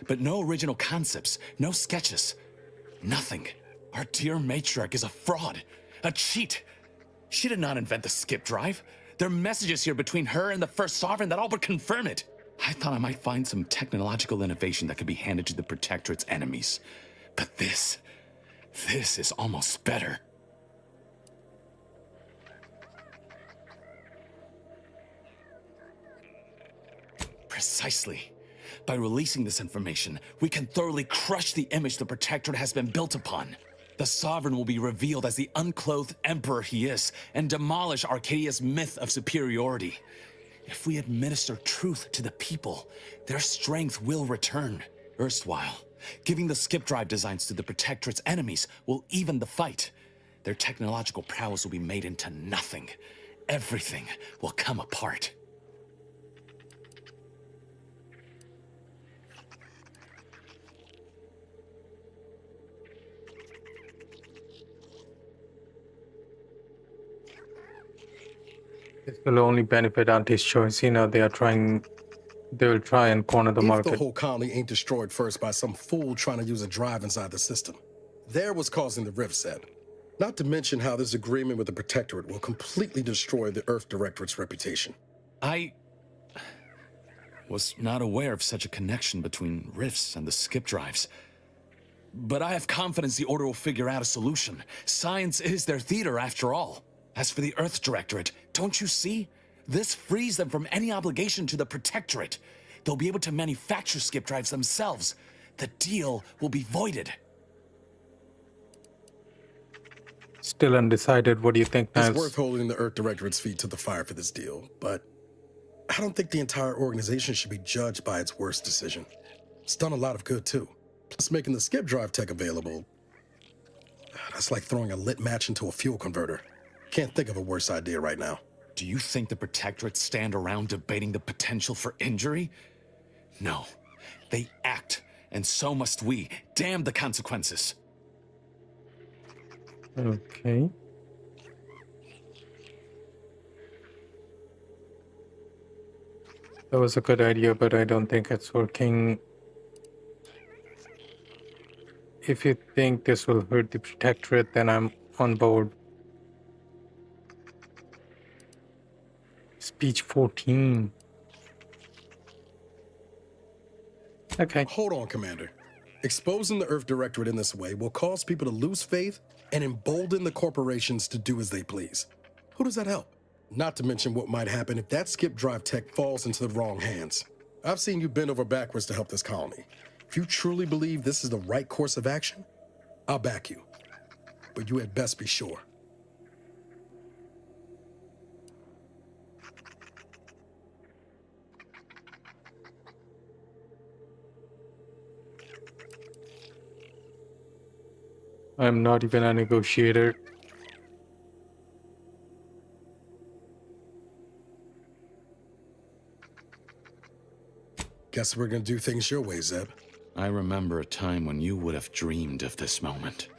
But no original concepts, no sketches. Nothing. Our dear Matriarch is a fraud. A cheat. She did not invent the skip drive. There are messages here between her and the First Sovereign that all but confirm it. I thought I might find some technological innovation that could be handed to the Protectorate's enemies. But this is almost better. Precisely. By releasing this information, we can thoroughly crush the image the Protectorate has been built upon. The Sovereign will be revealed as the unclothed Emperor he is, and demolish Arcadia's myth of superiority. If we administer truth to the people, their strength will return. Erstwhile, giving the skip drive designs to the Protectorate's enemies will even the fight. Their technological prowess will be made into nothing. Everything will come apart. This will only benefit Auntie's choice. You know, they will try and corner the market. If the whole colony ain't destroyed first by some fool trying to use a drive inside the system. There was causing the rift, Zed. Not to mention how this agreement with the Protectorate will completely destroy the Earth Directorate's reputation. I was not aware of such a connection between rifts and the skip drives. But I have confidence the Order will figure out a solution. Science is their theater, after all. As for the Earth Directorate, don't you see? This frees them from any obligation to the Protectorate. They'll be able to manufacture skip drives themselves. The deal will be voided. Still undecided. What do you think, Niles? It's worth holding the Earth Directorate's feet to the fire for this deal, but I don't think the entire organization should be judged by its worst decision. It's done a lot of good, too. Plus, making the skip drive tech available, that's like throwing a lit match into a fuel converter. Can't think of a worse idea right now. Do you think the Protectorate stand around debating the potential for injury? No. They act, and so must we. Damn the consequences. Okay. That was a good idea, but I don't think it's working. If you think this will hurt the Protectorate, then I'm on board. Speech 14. Okay. Hold on, Commander. Exposing the Earth Directorate in this way will cause people to lose faith and embolden the corporations to do as they please. Who does that help? Not to mention what might happen if that skip drive tech falls into the wrong hands. I've seen you bend over backwards to help this colony. If you truly believe this is the right course of action, I'll back you. But you had best be sure. I'm not even a negotiator. Guess we're gonna do things your way, Zeb. I remember a time when you would have dreamed of this moment.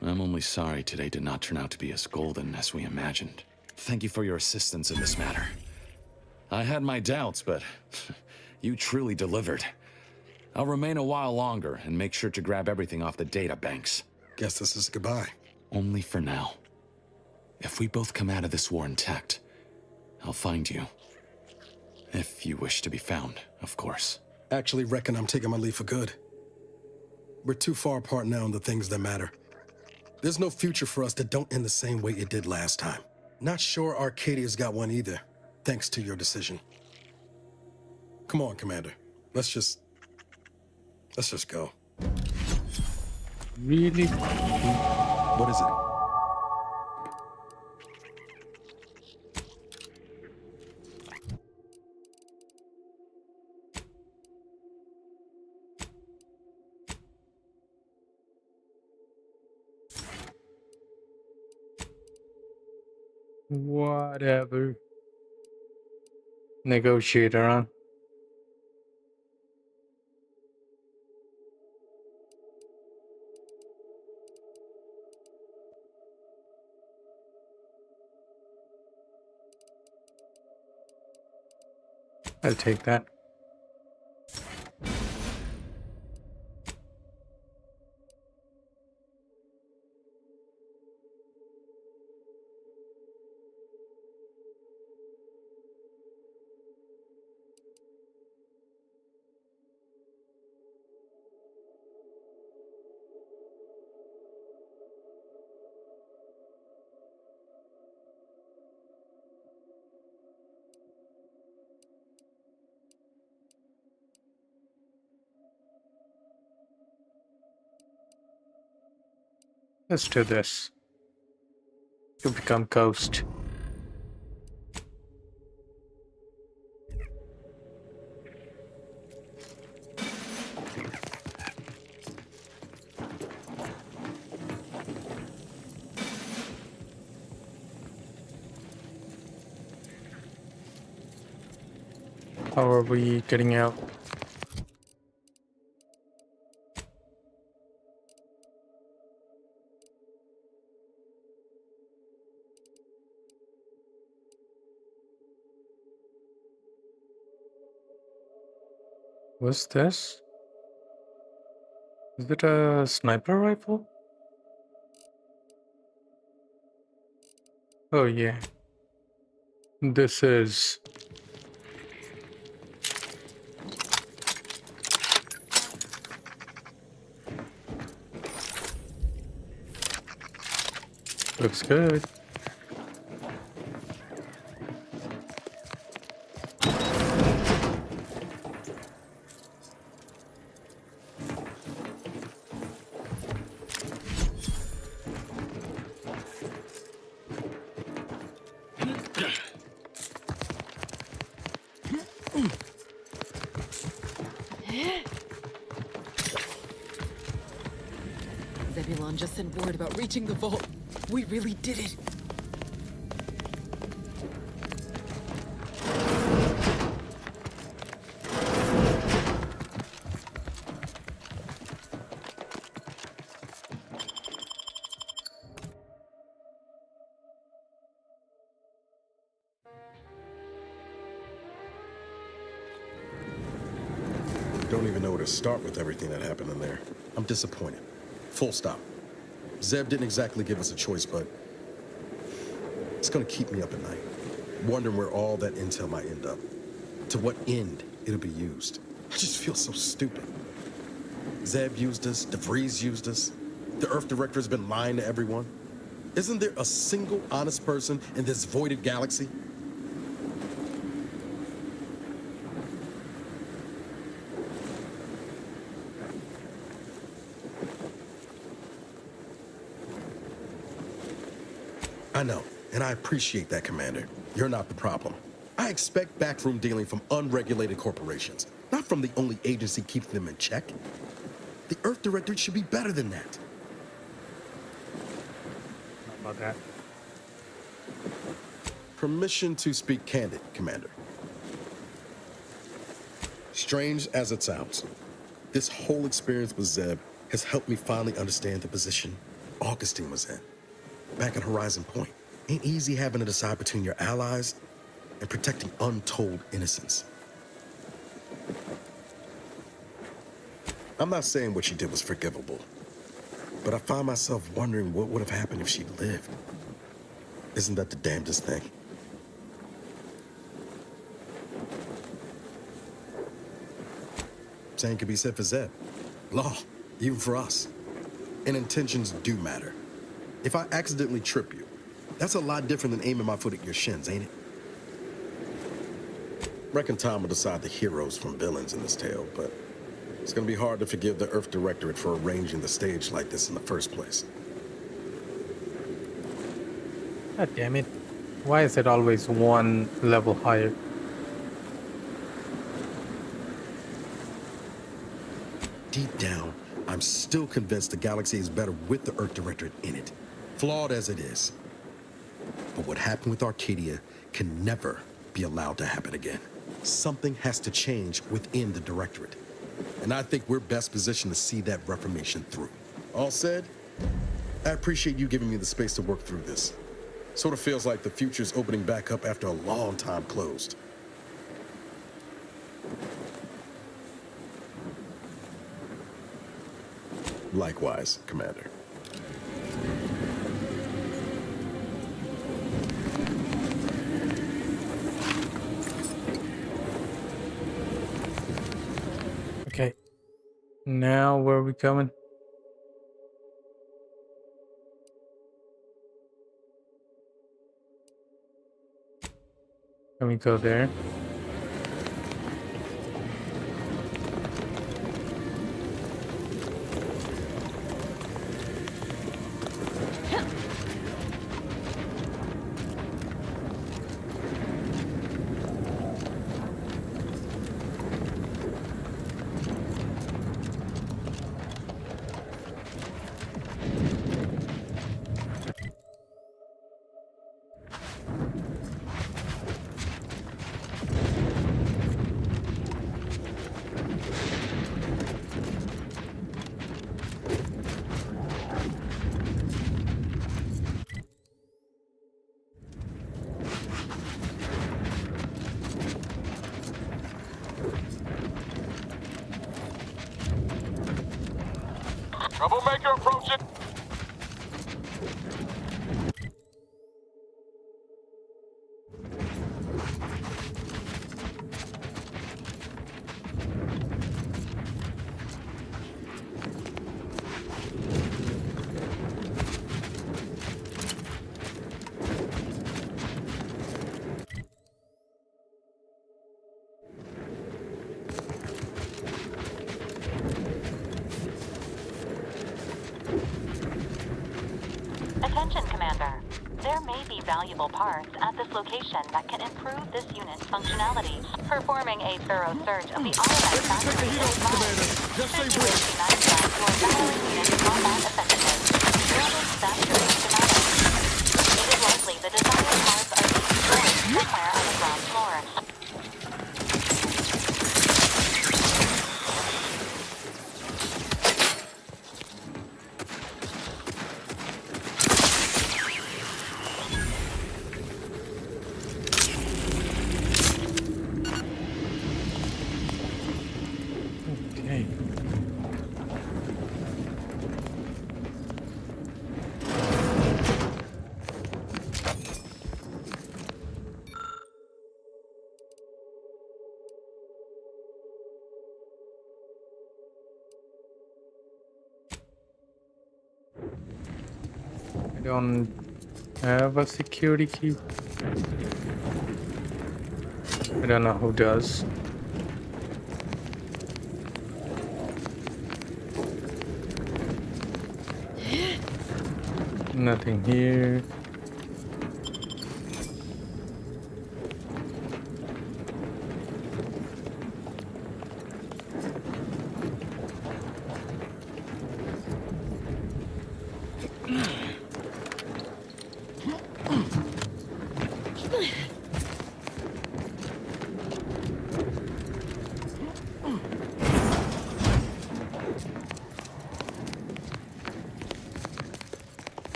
I'm only sorry today did not turn out to be as golden as we imagined. Thank you for your assistance in this matter. I had my doubts, but you truly delivered. I'll remain a while longer and make sure to grab everything off the data banks. Guess this is goodbye. Only for now. If we both come out of this war intact, I'll find you. If you wish to be found, of course. Actually reckon I'm taking my leave for good. We're too far apart now on the things that matter. There's no future for us that don't end the same way it did last time. Not sure Arcadia's got one either, thanks to your decision. Come on, Commander. Let's just go. Really? What is it? Whatever. Negotiator, huh? I'll take that. Let's do this. You become ghost. How are we getting out? What's this? Is it a sniper rifle? Oh yeah. This is looks good. Zebulon just sent word about reaching the vault. We really did it. Don't even know where to start with everything that happened in there. I'm disappointed. Full stop. Zeb didn't exactly give us a choice, but it's gonna keep me up at night, wondering where all that intel might end up. To what end it'll be used. I just feel so stupid. Zeb used us, DeVries used us. The Earth Director's been lying to everyone. Isn't there a single honest person in this voided galaxy? I know, and I appreciate that, Commander. You're not the problem. I expect backroom dealing from unregulated corporations, not from the only agency keeping them in check. The Earth Director should be better than that. How about that? Permission to speak candid, Commander. Strange as it sounds, this whole experience with Zeb has helped me finally understand the position Augustine was in. Back at Horizon Point, ain't easy having to decide between your allies and protecting untold innocence. I'm not saying what she did was forgivable, but I find myself wondering what would have happened if she'd lived. Isn't that the damnedest thing? Same could be said for Zeb. Law, even for us. And intentions do matter. If I accidentally trip you, that's a lot different than aiming my foot at your shins, ain't it? Reckon time will decide the heroes from villains in this tale, but it's gonna be hard to forgive the Earth Directorate for arranging the stage like this in the first place. God damn it. Why is it always one level higher? Deep down, I'm still convinced the galaxy is better with the Earth Directorate in it. Flawed as it is. But what happened with Arcadia can never be allowed to happen again. Something has to change within the Directorate. And I think we're best positioned to see that reformation through. All said, I appreciate you giving me the space to work through this. Sort of feels like the future's opening back up after a long time closed. Likewise, Commander. Okay. Now where are we going? Can we go there? Troublemaker approaching. Commander. There may be valuable parts at this location that can improve this unit's functionality. Performing a thorough search of the Automat factory is vital. Should you wish to maximize your battling unit's combat effectiveness, building factory schematics. It is likely the desired parts are being stored somewhere on the ground floor. I don't have a security key. I don't know who does. Nothing here.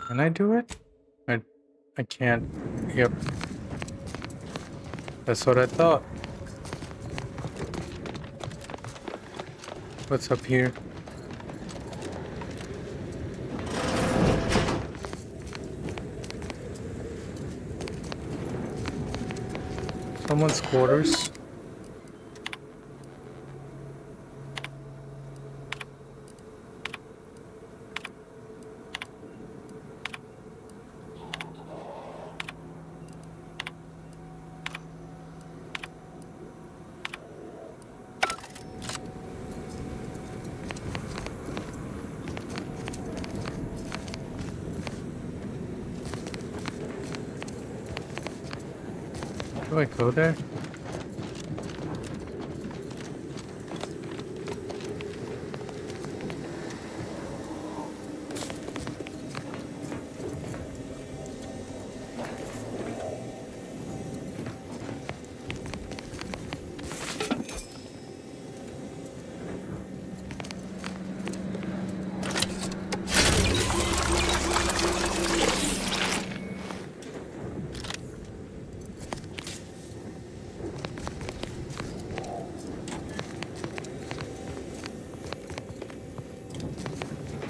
Can I do it? I can't. Yep. That's what I thought. What's up here? Someone's quarters. Do I go there?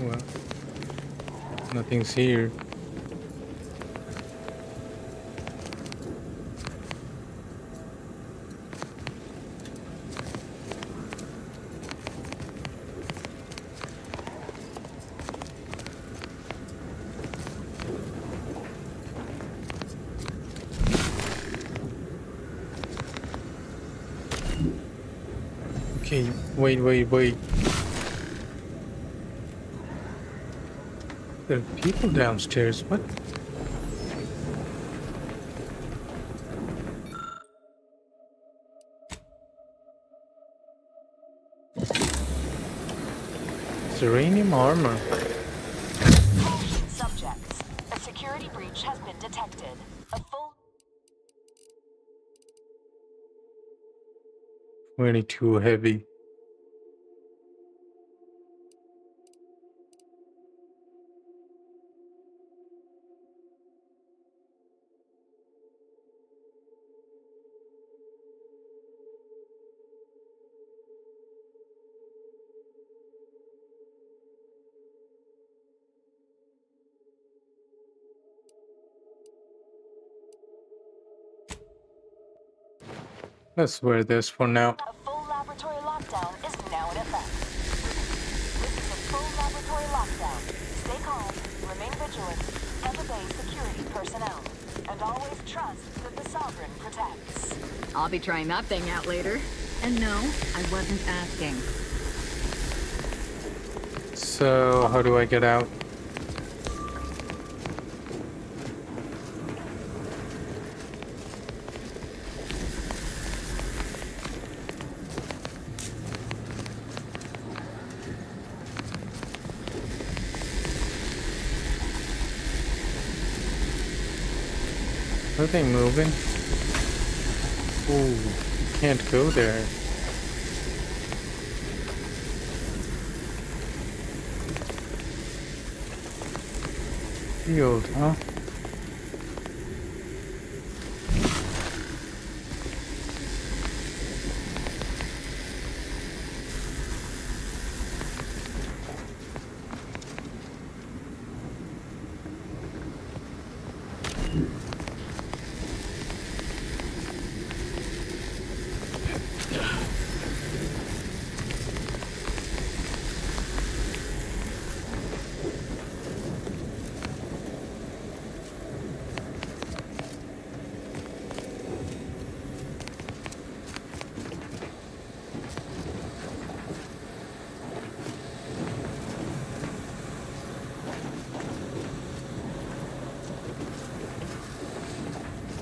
Well, nothing's here. Okay, wait. There are people downstairs. What? Serenium armor. Caution subjects. A security breach has been detected. A full 22 heavy. Let's wear this for now. A full laboratory lockdown is now in effect. This is a full laboratory lockdown. Stay calm, remain vigilant, and obey security personnel. And always trust that the Sovereign protects. I'll be trying that thing out later. And no, I wasn't asking. So, how do I get out? Are they moving? Ooh, can't go there. Field, huh?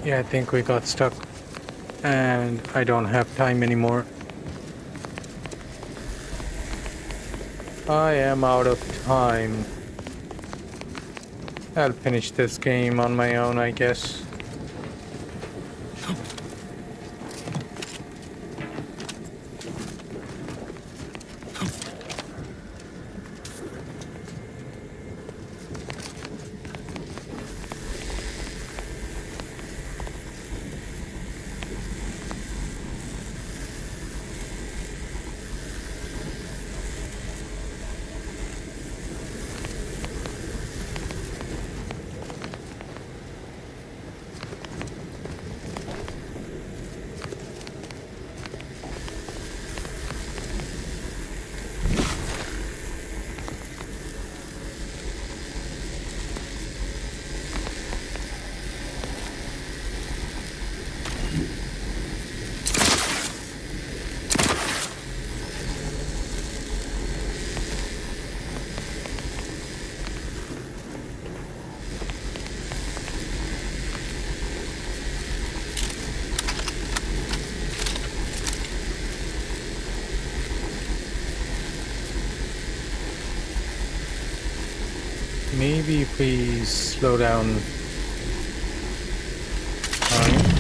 Yeah, I think we got stuck. And I don't have time anymore. I am out of time. I'll finish this game on my own, I guess. Maybe if we slow down time.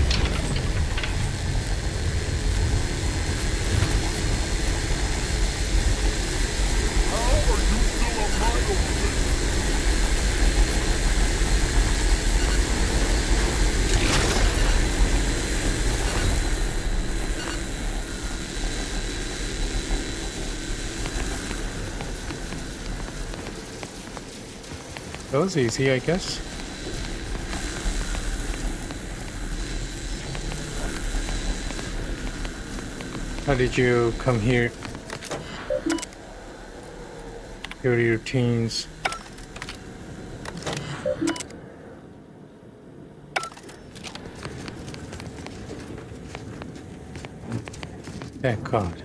That was easy, I guess. How did you come here? Here are your teens. Thank God.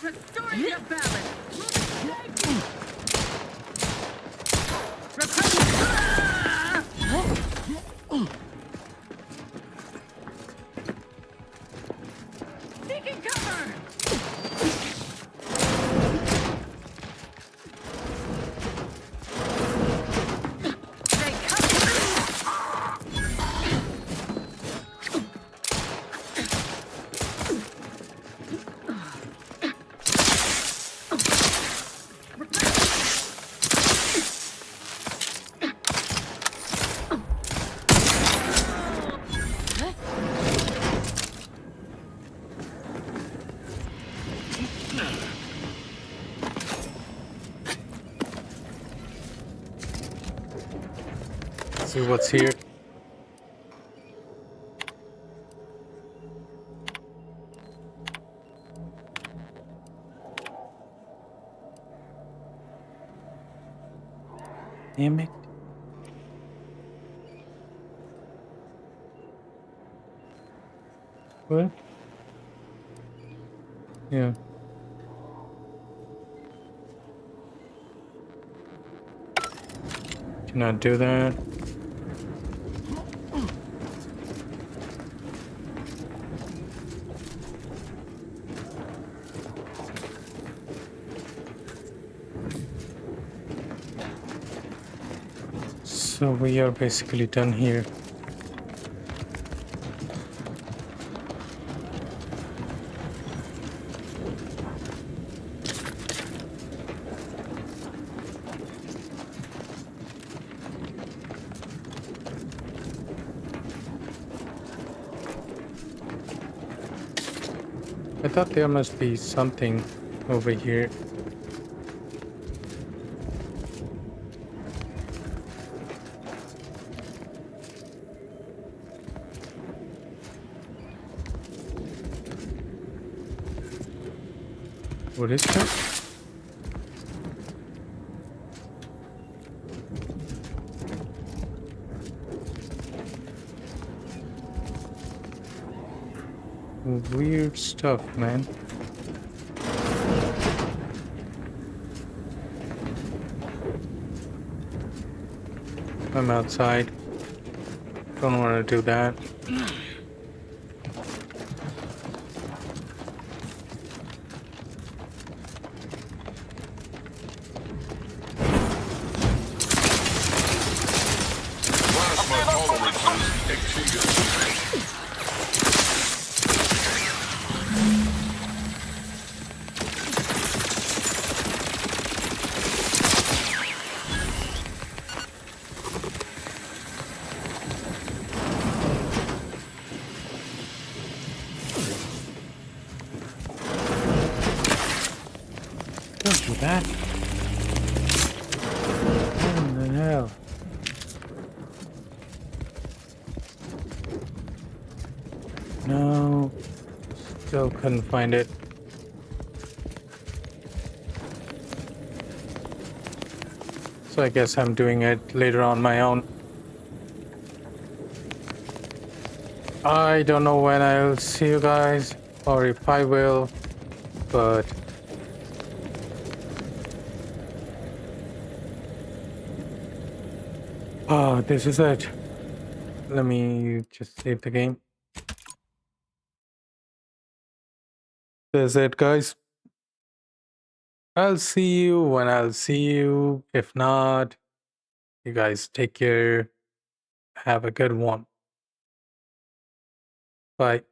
Restoring your balance. Taking cover. See what's here. Damn it. What? Yeah. Cannot do that. So we are basically done here. I thought there must be something over here. What is that? Weird stuff, man. I'm outside. Don't want to do that. Don't do that. What the hell? No. Still couldn't find it. So I guess I'm doing it later on my own. I don't know when I'll see you guys or if I will, but oh, this is it. Let me just save the game. That's it, guys. I'll see you when I'll see you. If not, you guys take care. Have a good one. Bye.